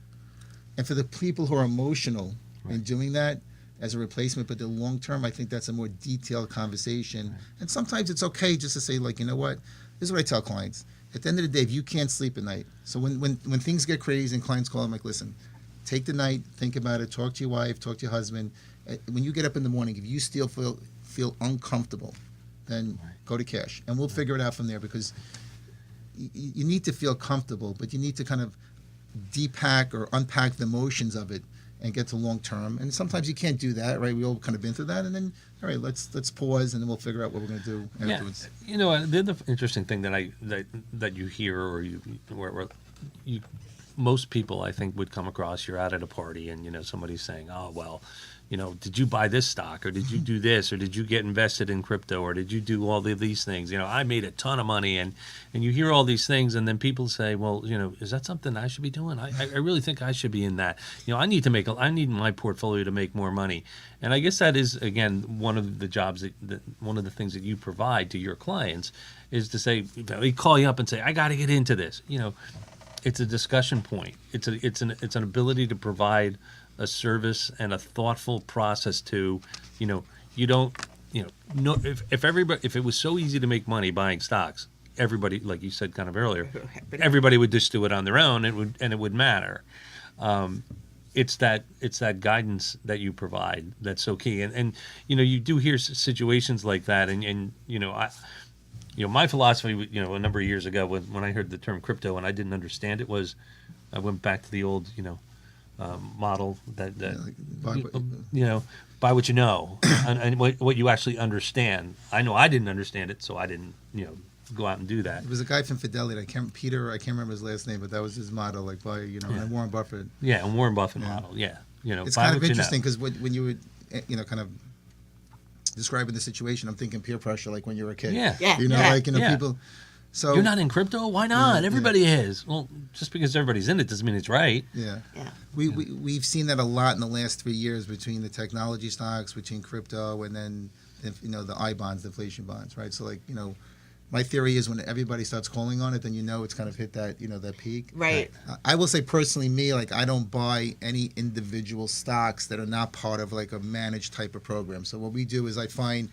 and for the people who are emotional in Right. doing that as a replacement, but the long-term, I think that's a more detailed conversation. Right. And sometimes it's okay just to say, like, you know what? This is what I tell clients. At the end of the day, if you can't sleep at night, so when things get crazy and clients call, I'm like, listen, take the night, think about it, talk to your wife, talk to your husband. When you get up in the morning, if you still feel uncomfortable, then Right. go to cash. And we'll figure it out from there because you need to feel comfortable, but you need to kind of depack or unpack the emotions of it and get to long term. And sometimes you can't do that, right? We all kind of been through that. And then, all right, let's pause and then we'll figure out what we're going to do afterwards. The other interesting thing that you hear or where most people I think would come across, you're out at a party and somebody's saying, oh well, did you buy this stock or did you do this or did you get invested in crypto or did you do all these things? I made a ton of money and you hear all these things and then people say, well, is that something I should be doing? I really think I should be in that. I need my portfolio to make more money. And I guess that is, again, one of the jobs one of the things that you provide to your clients is to say, they call you up and say, I got to get into this. It's a discussion point. It's an ability to provide a service and a thoughtful process to, you don't, if it was so easy to make money buying stocks, everybody, like you said kind of earlier, everybody would just do it on their own. It would matter. It's that guidance that you provide that's so key. And you do hear situations like that, and my philosophy, a number of years ago when I heard the term crypto and I didn't understand it was, I went back to the old, model that buy what you know and what you actually understand. I know I didn't understand it, so I didn't, go out and do that. It was a guy from Fidelity. I can't remember his last name, but that was his motto, like buy, and Warren Buffett. Yeah, and Warren Buffett model, yeah. It's buy kind of what you know. interesting because when you were, kind of describing the situation, I'm thinking peer pressure, like when you were a kid. Yeah. Yeah. Yeah. People. So You're not in crypto? Why not? Yeah, Everybody is. Well, just because everybody's in it doesn't mean it's right. Yeah. Yeah. We've seen that a lot in the last 3 years between the technology stocks, between crypto, and then the I bonds, the inflation bonds, right? So my theory is when everybody starts calling on it, then it's kind of hit that that peak. Right. I will say personally, me, I don't buy any individual stocks that are not part of like a managed type of program. So what we do is I find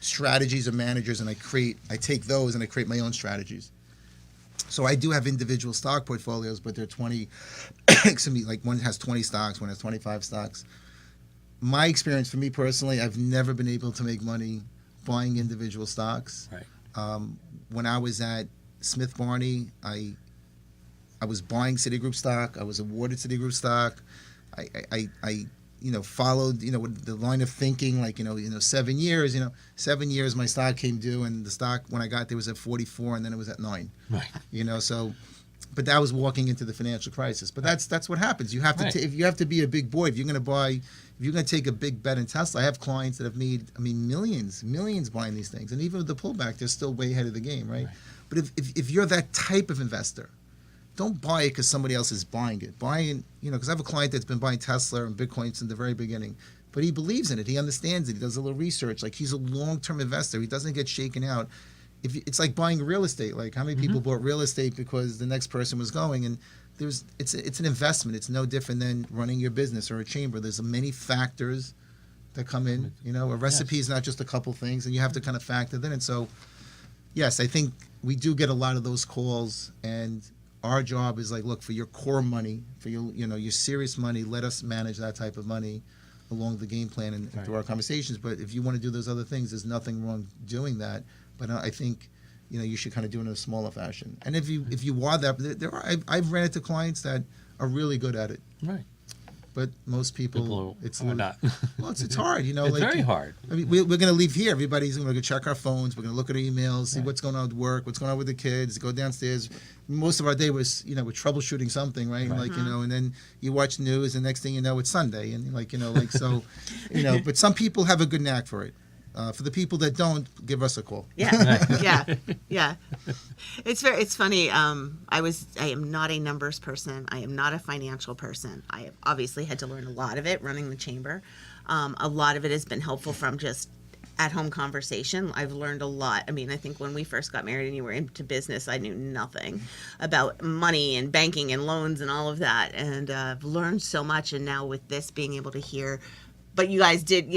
strategies of managers and I take those and I create my own strategies. So I do have individual stock portfolios, but they're 20, excuse me, like one has 20 stocks, one has 25 stocks. My experience for me personally, I've never been able to make money buying individual stocks. Right. When I was at Smith Barney, I was buying Citigroup stock. I was awarded Citigroup stock. I followed, with the line of thinking, 7 years, 7 years my stock came due, and the stock, when I got there, was at 44, and then it was at 9. Right. But that was walking into the financial crisis. But that's what happens. You have to, Right. if you have to be a big boy, if you're going to take a big bet in Tesla. I have clients that have made, millions buying these things. And even with the pullback, they're still way ahead of the game, right? But if you're that type of investor, don't buy it because somebody else is buying it. Buying, because I have a client that's been buying Tesla and Bitcoin since the very beginning, but he believes in it. He understands it. He does a little research. Like, he's a long-term investor. He doesn't get shaken out. It's like buying real estate. Like, how many people bought real estate because the next person was going? And it's an investment. It's no different than running your business or a chamber. There's many factors that come in. A recipe is not just a couple things, and you have to kind of factor that in. So, yes, I think we do get a lot of those calls, and our job is look, for your core money, for your serious money, let us manage that type of money along the game plan and through our conversations. But if you want to do those other things, there's nothing wrong doing that. But I think you should kind of do it in a smaller fashion. And if you are that, I've ran into clients that are really good at it. Right. But most people it's not. Well, it's hard, It's very hard. I mean, we're going to leave here. Everybody's going to check our phones. We're going to look at our emails, see what's going on with work, what's going on with the kids, go downstairs. Most of our day was, we're troubleshooting something, right? And then you watch news, and next thing you know, it's Sunday. And so, but some people have a good knack for it. For the people that don't, give us a call. Yeah. Yeah. It's funny. I am not a numbers person. I am not a financial person. I have obviously had to learn a lot of it running the chamber. A lot of it has been helpful from just at-home conversation. I've learned a lot. I mean, I think when we first got married and you were into business, I knew nothing about money and banking and loans and all of that. And I've learned so much. And now with this, being able to hear, but you guys did,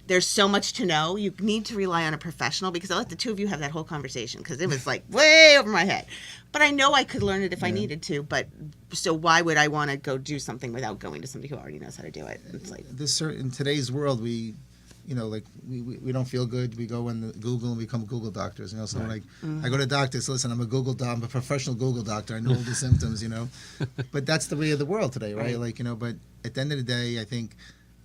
there's so much to know. You need to rely on a professional, because I let the two of you have that whole conversation, because it was way over my head. But I know I could learn it if I needed to. But so why would I want to go do something without going to somebody who already knows how to do it? It's in today's world, we don't feel good. We go in Google and become Google doctors. So I go to doctors. Listen, I'm a professional Google doctor. I know all the symptoms. But that's the way of the world today, right? But at the end of the day, I think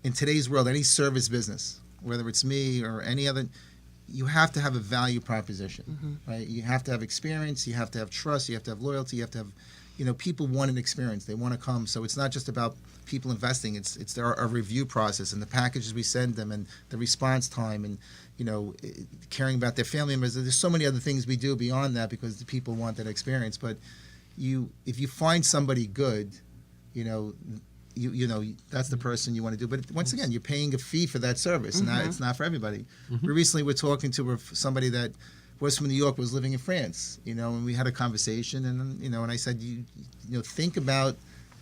in today's world, any service business, whether it's me or any other, you have to have a value proposition, right? You have to have experience, you have to have trust, you have to have loyalty, you have to have, people want an experience, they want to come. So it's not just about people investing, it's our review process and the packages we send them and the response time and, caring about their family members. There's so many other things we do beyond that because the people want that experience. But if you find somebody good, that's the person you want to do. But once again, you're paying a fee for that service, and it's not for everybody. We recently were talking to somebody that was from New York, was living in France, and we had a conversation, and and I said, think about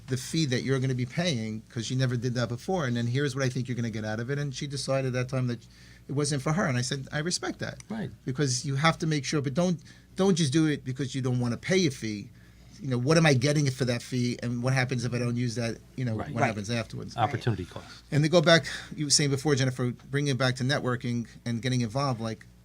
the fee that you're going to be paying because you never did that before, and then here's what I think you're going to get out of it. And she decided at that time that it wasn't for her, and I said, I respect that, right? Because you have to make sure, but don't just do it because you don't want to pay a fee. What am I getting for that fee, and what happens if I don't use that? What happens afterwards? Opportunity cost. And to go back, you were saying before, Jennifer, bringing it back to networking and getting involved.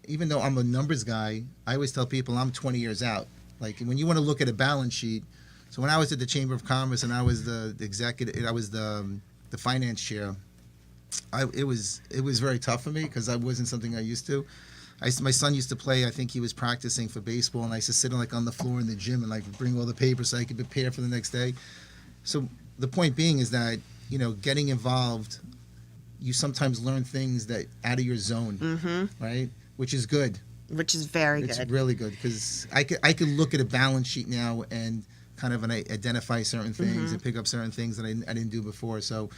Even though I'm a numbers guy, I always tell people I'm 20 years out. When you want to look at a balance sheet. So when I was at the Chamber of Commerce and I was the executive, I was the finance chair. It was very tough for me because I wasn't something I used to. My son used to play. I think he was practicing for baseball, and I used to sit on the floor in the gym and bring all the papers so I could prepare for the next day. So the point being is that getting involved, you sometimes learn things that out of your zone, right? Which is good. Which is very It's good. really good because I could look at a balance sheet now and kind of identify certain things and pick up certain things that I didn't do before. So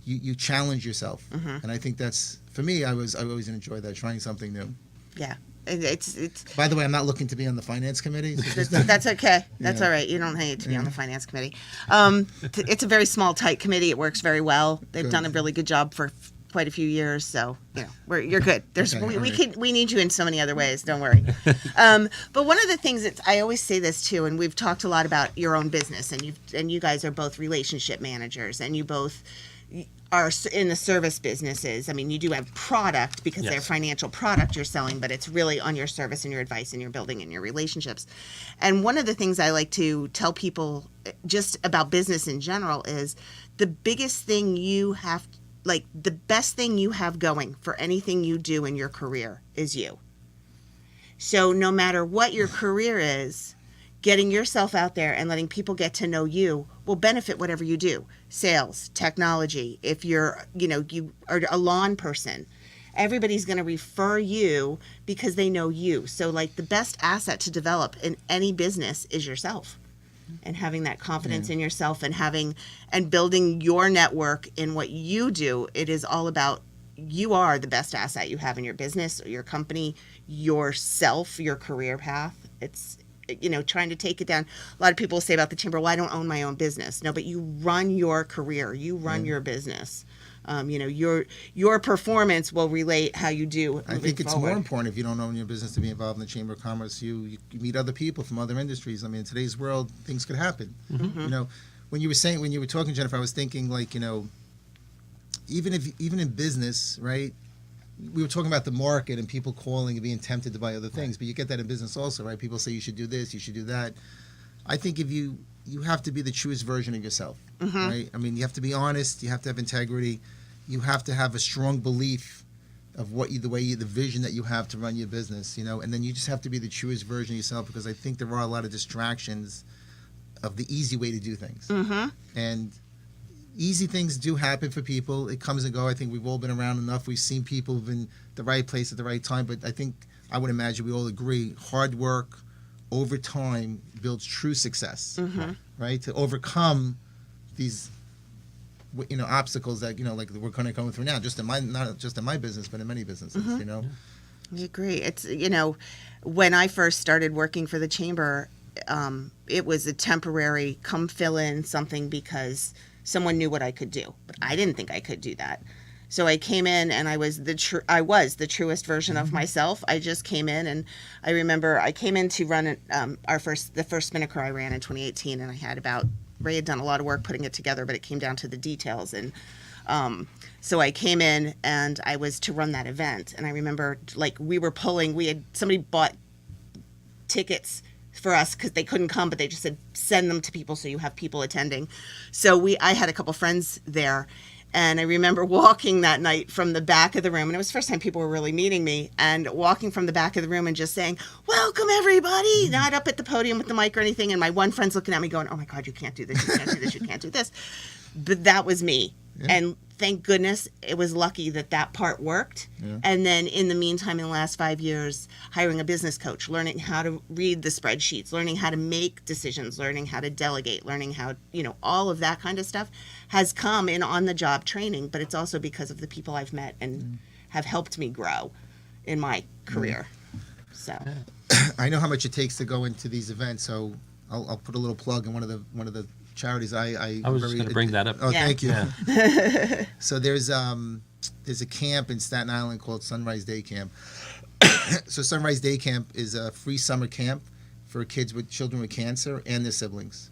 you challenge yourself, and I think that's, for me, I always enjoy that, trying something new. Yeah. It's By the way, I'm not looking to be on the finance committee. So that's okay. That's Yeah. all right. You don't need to be on the finance committee. It's a very small, tight committee. It works very well. They've Good. done a really good job for quite a few years. So you're good. There's Okay, all right. we need you in so many other ways. Don't worry. But one of the things that I always say this too, and we've talked a lot about your own business, and you guys are both relationship managers, and you both are in the service businesses. I mean, you do have product because they're Yes. financial product you're selling, but it's really on your service and your advice and your building and your relationships. And one of the things I like to tell people just about business in general is the biggest thing the best thing you have going for anything you do in your career is you. So no matter what your career is, getting yourself out there and letting people get to know you will benefit whatever you do. Sales, technology, if you're, you are a lawn person, everybody's going to refer you because they know you. So like the best asset to develop in any business is yourself. And having that confidence in yourself and building your network in what you do. It is all about, you are the best asset you have in your business, your company, yourself, your career path. It's, trying to take it down. A lot of people say about the chamber, well, I don't own my own business. No, but you run your career, you run your business. Your performance will relate how you do. I think it's more important, if you don't own your business, to be involved in the Chamber of Commerce. You meet other people from other industries. I mean, in today's world, things could happen. When you were talking, Jennifer, I was thinking, like, even in business, right? We were talking about the market and people calling and being tempted to buy other things, but you get that in business also, right? People say you should do this, you should do that. I think if you have to be the truest version of yourself, right? I mean, you have to be honest, you have to have integrity, you have to have a strong belief of the vision that you have to run your business, and then you just have to be the truest version of yourself, because I think there are a lot of distractions of the easy way to do things. And easy things do happen for people. It comes and go. I think we've all been around enough. We've seen people who've been the right place at the right time. But I would imagine we all agree, hard work over time builds true success, right? To overcome these, obstacles that, like we're kind of going through now, not just in my business, but in many businesses, I agree. It's, when I first started working for the chamber, it was a temporary come fill in something because someone knew what I could do, but I didn't think I could do that. So I came in and I was the truest version of myself. I just came in, and I remember I came in to run the first Spinnaker I ran in 2018, and Ray had done a lot of work putting it together, but it came down to the details. And so I came in and I was to run that event. And I remember, like, somebody bought tickets for us because they couldn't come, but they just said, send them to people so you have people attending. So I had a couple friends there, and I remember walking that night from the back of the room, and it was the first time people were really meeting me, and walking from the back of the room and just saying, welcome everybody, not up at the podium with the mic or anything. And my one friend's looking at me going, oh my God, you can't do this, you can't do this, you can't do this. But that was me. Yeah. And thank goodness it was lucky that part worked. Yeah. And then in the meantime, in the last 5 years, hiring a business coach, learning how to read the spreadsheets, learning how to make decisions, learning how to delegate, learning how, all of that kind of stuff has come in on-the-job training. But it's also because of the people I've met and have helped me grow in my career. So I know how much it takes to go into these events, so I'll put a little plug in one of the charities. I was just going to bring that up. Oh, yeah. Thank you. Yeah. So there's a camp in Staten Island called Sunrise Day Camp. So Sunrise Day Camp is a free summer camp for children with cancer and their siblings.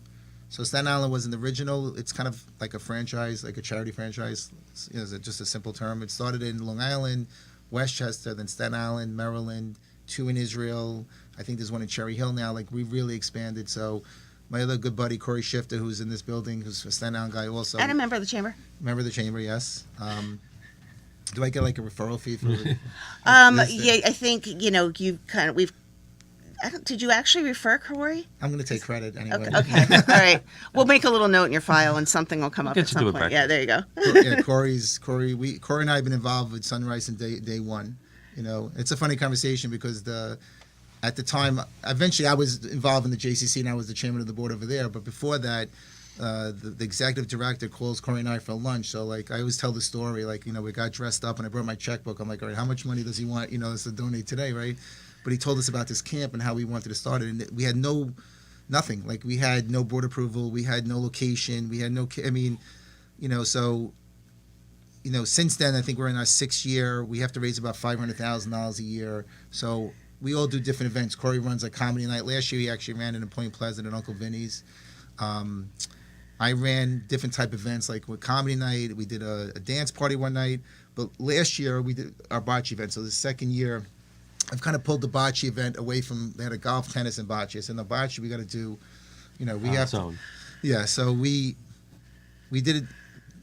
So Staten Island was an original. It's kind of like a franchise, like a charity franchise. It's just a simple term. It started in Long Island, Westchester, then Staten Island, Maryland, 2 in Israel. I think there's one in Cherry Hill now. Like, we really expanded. So my other good buddy, Corey Shifter, who's in this building, who's a Staten Island guy also. And a member of the chamber. Member of the chamber, yes. Do I get like a referral fee for yeah, I think, Did you actually refer Corey? I'm going to take credit anyway. Okay. All right. We'll make a little note in your file, and something will come up get at you to some a point. breakfast. Yeah, there you go. Yeah, Corey and I have been involved with Sunrise since day one. You know, it's a funny conversation because at the time, eventually I was involved in the JCC and I was the chairman of the board over there. But before that, the executive director calls Corey and I for lunch. So like I always tell the story, like, you know, we got dressed up and I brought my checkbook. I'm like, all right, how much money does he want, you know, to donate today, right? But he told us about this camp and how we wanted to start it, and we had nothing. Like we had no board approval, we had no location, we had no. I mean, you know, so. You know, since then, I think we're in our 6th year. We have to raise about $500,000 a year. So we all do different events. Corey runs a comedy night. Last year, he actually ran it in Point Pleasant at Uncle Vinny's. I ran different type of events, like with comedy night. We did a dance party one night. But last year, we did our bocce event. So the 2nd year, I've kind of pulled the bocce event away from. They had a golf, tennis, and bocce. I said, no, bocce, we got to do. You know, we have to. Yeah. So we did it.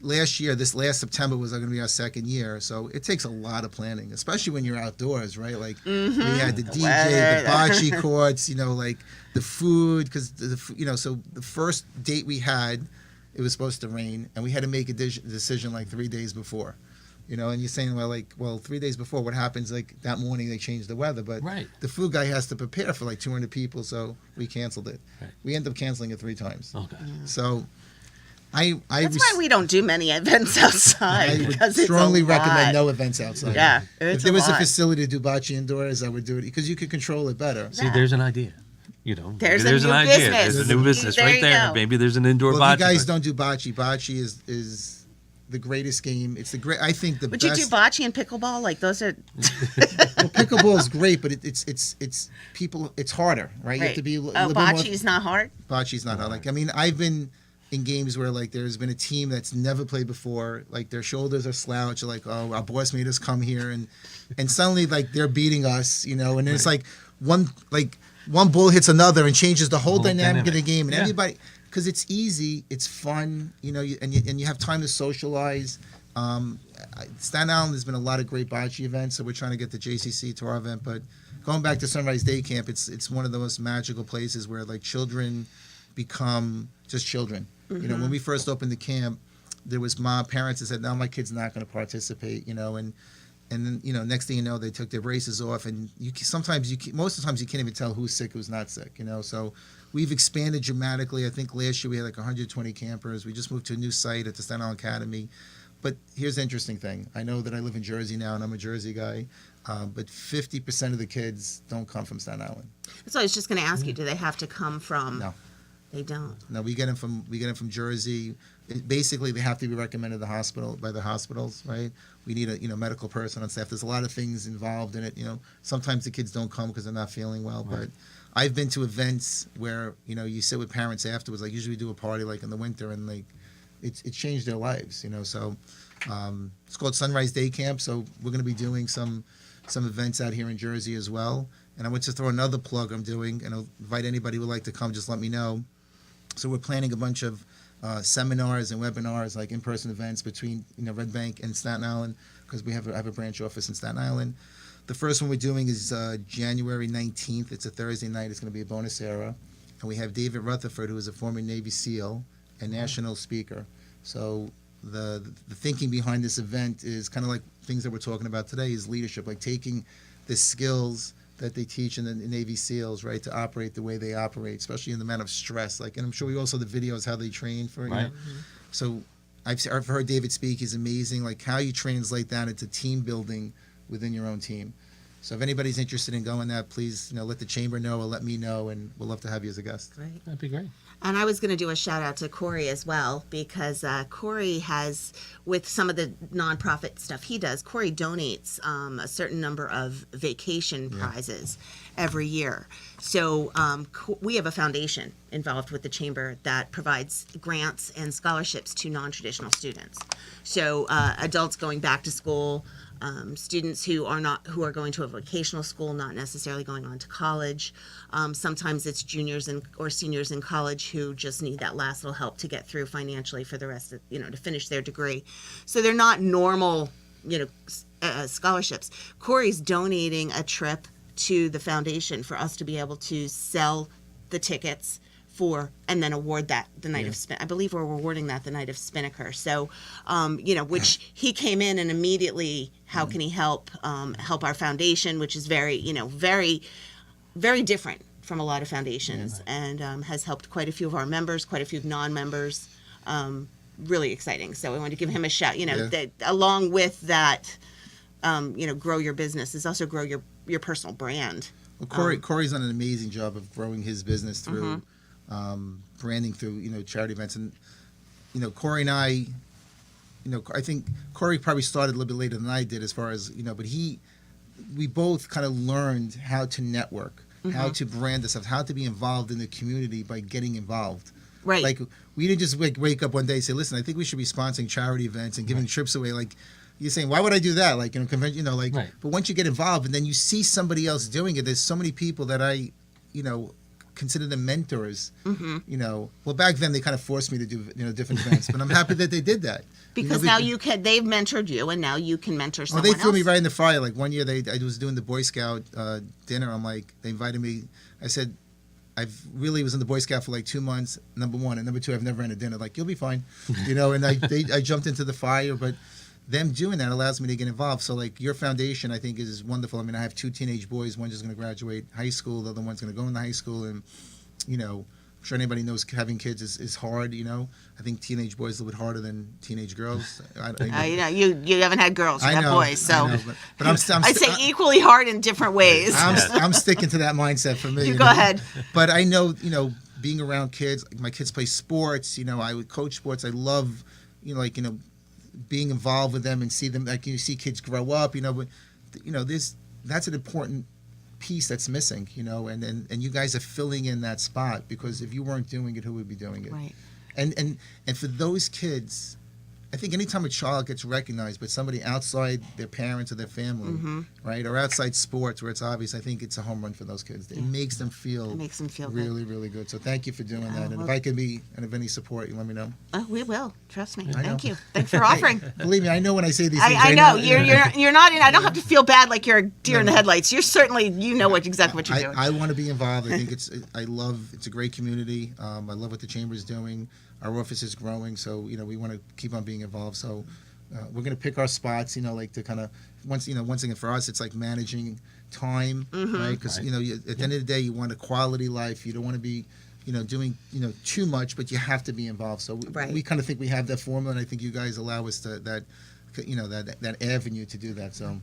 Last year, this last September was going to be our 2nd year, so it takes a lot of planning, especially when you're outdoors, right? Like we had the DJ, the bocce courts, you know, like the food, because you know, so the first date we had, it was supposed to rain, and we had to make a decision like 3 days before, you know. And you're saying, well, 3 days before, what happens? Like that morning, they changed the weather, but Right. the food guy has to prepare for like 200 people, so we canceled it. Right. We ended up canceling it 3 times. Okay. So. That's why we don't do many events outside. I would because it's strongly a recommend lot. no events outside. Yeah, If it's there was a lot. facility to do bocce indoors, I would do it because you could control it better. See, there's an idea. You know, There's maybe a new an idea. business. There's a new business There right you there. go. Maybe there's an indoor Well, bocce. if you guys but- don't do bocce, bocce is the greatest game. It's the great. I think the Would best. you do bocce and pickleball? Like those are Well, pickleball is great, but it's people. It's harder, right? You have to be a little bit more. bocce's not hard. Bocce's not hard. Like I mean, I've been in games where like there's been a team that's never played before, like their shoulders are slouched, like, oh, our boss made us come here, and suddenly like they're beating us, you know, and then it's like one ball hits another and changes the whole dynamic of the game, and Yeah. everybody, because it's easy, it's fun, you know, and you have time to socialize. Staten Island, there's been a lot of great bocce events, so we're trying to get the JCC to our event, but going back to Sunrise Day Camp, it's one of the most magical places where like children become just children. You know, when we first opened the camp, there was parents that said, "No, my kid's not going to participate." You know, and then you know, next thing you know, they took their braces off, and most of the times you can't even tell who's sick, who's not sick. You know, so we've expanded dramatically. I think last year we had like 120 campers. We just moved to a new site at the Staten Island Academy. But here's the interesting thing. I know that I live in Jersey now, and I'm a Jersey guy. But 50% of the kids don't come from Staten Island. So I was just going to ask you, do they have to come from? No. They don't. No, we get them from Jersey. Basically, they have to be recommended by the hospitals, right? We need a medical person on staff. There's a lot of things involved in it. You know, sometimes the kids don't come because they're not feeling well. Right. But I've been to events where you sit with parents afterwards. Like usually we do a party like in the winter, and like it changed their lives. You know, so it's called Sunrise Day Camp. So we're going to be doing some events out here in Jersey as well. And I want to throw another plug I'm doing, and I'll invite anybody who would like to come. Just let me know. So we're planning a bunch of seminars and webinars, like in-person events between Red Bank and Staten Island, because we have a branch office in Staten Island. The first one we're doing is January 19th. It's a Thursday night. It's going to be a bonus era, and we have David Rutherford, who is a former Navy SEAL and national speaker. So the thinking behind this event is kind of like things that we're talking about today, is leadership, like taking the skills that they teach in the Navy SEALs, right, to operate the way they operate, especially in the amount of stress. Like, and I'm sure we also the videos how they train for. Right. So I've heard David speak. He's amazing. Like how you translate that into team building within your own team. So if anybody's interested in going that, please let the chamber know or let me know, and we'll love to have you as a guest. Great. That'd be great. And I was going to do a shout out to Corey as well, because Corey has, with some of the nonprofit stuff he does, Corey donates a certain number of vacation prizes every year. So we have a foundation involved with the chamber that provides grants and scholarships to non-traditional students. So adults going back to school, students who are going to a vocational school, not necessarily going on to college. Sometimes it's juniors or seniors in college who just need that last little help to get through financially for the rest of, to finish their degree. So they're not normal, scholarships. Corey's donating a trip to the foundation for us to be able to sell the tickets for, and then award that the night of Spin. I believe we're awarding that the night of Spinnaker. So, which he came in and immediately, how can he help our foundation, which is very, very, very different from a lot of foundations, and has helped quite a few of our members, quite a few non-members. Really exciting. So I wanted to give him a shout. That along with that, grow your business is also grow your personal brand. Well, Corey's done an amazing job of growing his business through branding, through charity events, and Corey and I, I think Corey probably started a little bit later than I did, as far as but we both kind of learned how to network, how to brand this stuff, how to be involved in the community by getting involved. Right. Like, we didn't just wake up one day and say, listen, I think we should be sponsoring charity events and giving trips away. Like, you're saying, why would I do that? Like, convention, Right. But once you get involved and then you see somebody else doing it, there's so many people that I, consider them mentors. Well, back then they kind of forced me to do, different events, but I'm happy that they did that. Because now they've mentored you, and now you can mentor someone They threw me else. right in the fire. Like, one year I was doing the Boy Scout dinner. I'm like, they invited me. I said, I really was in the Boy Scout for like 2 months, number one. And number two, I've never ran a dinner. Like, you'll be fine. And I jumped into the fire. But them doing that allows me to get involved. So, like, your foundation, I think, is wonderful. I mean, I have 2 teenage boys. One's just going to graduate high school. The other one's going to go into high school. And, I'm sure anybody knows having kids is hard, I think teenage boys are a little bit harder than teenage girls. You haven't had girls, you have boys. So I know, but I'm I'd say equally hard in different ways. I'm sticking to that mindset for me. You go ahead. But I know, being around kids, my kids play sports, I would coach sports. I love, being involved with them and see them, like, you see kids grow up, but, that's an important piece that's missing, and you guys are filling in that spot, because if you weren't doing it, who would be doing it? Right. And for those kids, I think anytime a child gets recognized by somebody outside their parents or their family, right, or outside sports where it's obvious, I think it's a home run for those kids. It makes them feel really, really good. So thank you for doing that. And if I can be of any support, you let me know. We will. Trust me. Thank you. Thanks for offering. Believe me, I know when I say these things. I know you're not in. I don't have to feel bad like you're a deer in the headlights. You're certainly exactly what you're doing. I want to be involved. I think it's a great community. I love what the chamber is doing. Our office is growing, so we want to keep on being involved. So we're going to pick our spots, like to kind of once again for us, it's like managing time, right? Because at the end of the day, you want a quality life. You don't want to be doing too much, but you have to be involved. So we kind of think we have that formula, and I think you guys allow us to that avenue to do that. So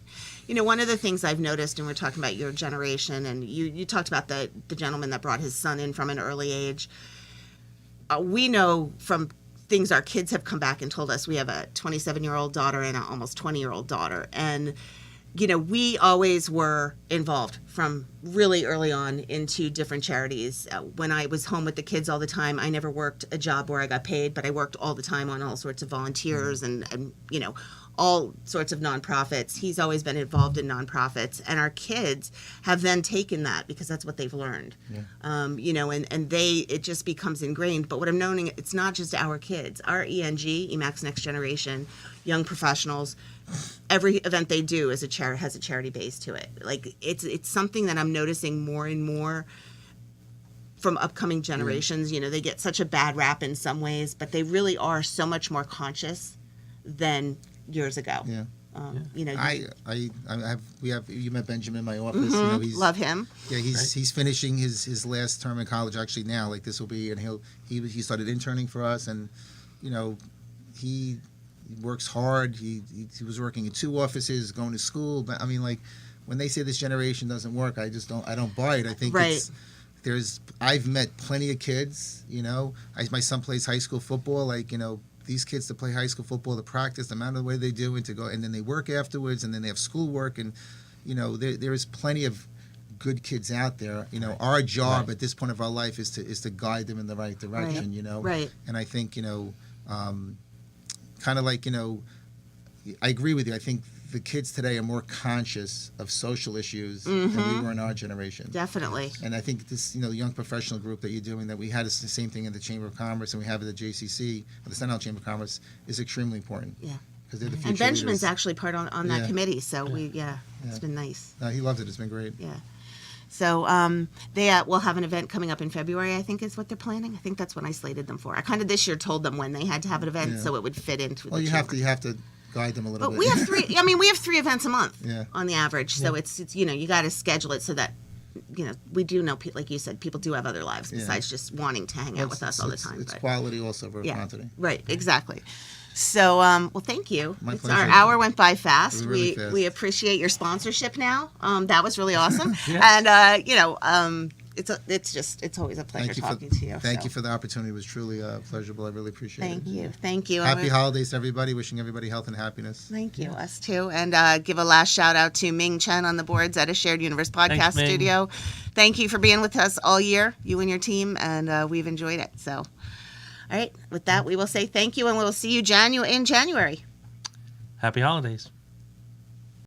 one of the things I've noticed, and we're talking about your generation, and you talked about the gentleman that brought his son in from an early age. We know from things our kids have come back and told us. We have a 27-year-old daughter and an almost 20-year-old daughter. And, we always were involved from really early on into different charities. When I was home with the kids all the time, I never worked a job where I got paid, but I worked all the time on all sorts of volunteers and all sorts of nonprofits. He's always been involved in nonprofits, and our kids have then taken that because that's what they've learned. And it just becomes ingrained. But what I'm knowing, it's not just our kids. Our EMAC's Next Generation, young professionals, every event they do has a charity base to it. Like it's something that I'm noticing more and more from upcoming generations. They get such a bad rap in some ways, but they really are so much more conscious than years ago. You met Benjamin in my office. Love him. Yeah, he's finishing his last term in college actually now. Like this will be, and he started interning for us, and he works hard. He was working in 2 offices, going to school. But I mean, like when they say this generation doesn't work, I don't buy it. I think I've met plenty of kids. My son plays high school football. Like these kids to play high school football, to practice, the amount of the way they do it, to go, and then they work afterwards, and then they have schoolwork, and there is plenty of good kids out there. Our job at this point of our life is to guide them in the right direction. Right. And I think kind of like I agree with you. I think the kids today are more conscious of social issues than we were in our generation. Definitely. And I think this, young professional group that you're doing, that we had the same thing in the Chamber of Commerce and we have at the JCC, or the Staten Island Chamber of Commerce, is extremely important. Yeah. Because they're the future And Benjamin's leaders. actually part on that committee, so it's been nice. He loves it. It's been great. Yeah. So they will have an event coming up in February, I think is what they're planning. I think that's when I slated them for. I kind of this year told them when they had to have an event so it would fit into Well, the you chamber. have to guide them a little But bit. we have three. I mean, we have 3 events a month Yeah. on the average. So it's you got to schedule it so that we do know, like you said, people do have other lives besides just wanting to hang out with us all the time. It's but quality also over yeah, quantity. right, exactly. So, well, thank you. My Our pleasure. hour went by fast. Really fast. We appreciate your sponsorship now. That was really awesome. Yes. And it's always a pleasure talking to you. Thank so. you for the opportunity. It was truly pleasurable. I really appreciate it. Thank you. Happy holidays to everybody. Wishing everybody health and happiness. Thank you, us too. And give a last shout out to Ming Chen on the boards at a Shared Universe podcast Thanks, Ming. studio. Thank you for being with us all year, you and your team, and we've enjoyed it. So, all right, with that, we will say thank you, and we will see you in January. Happy holidays.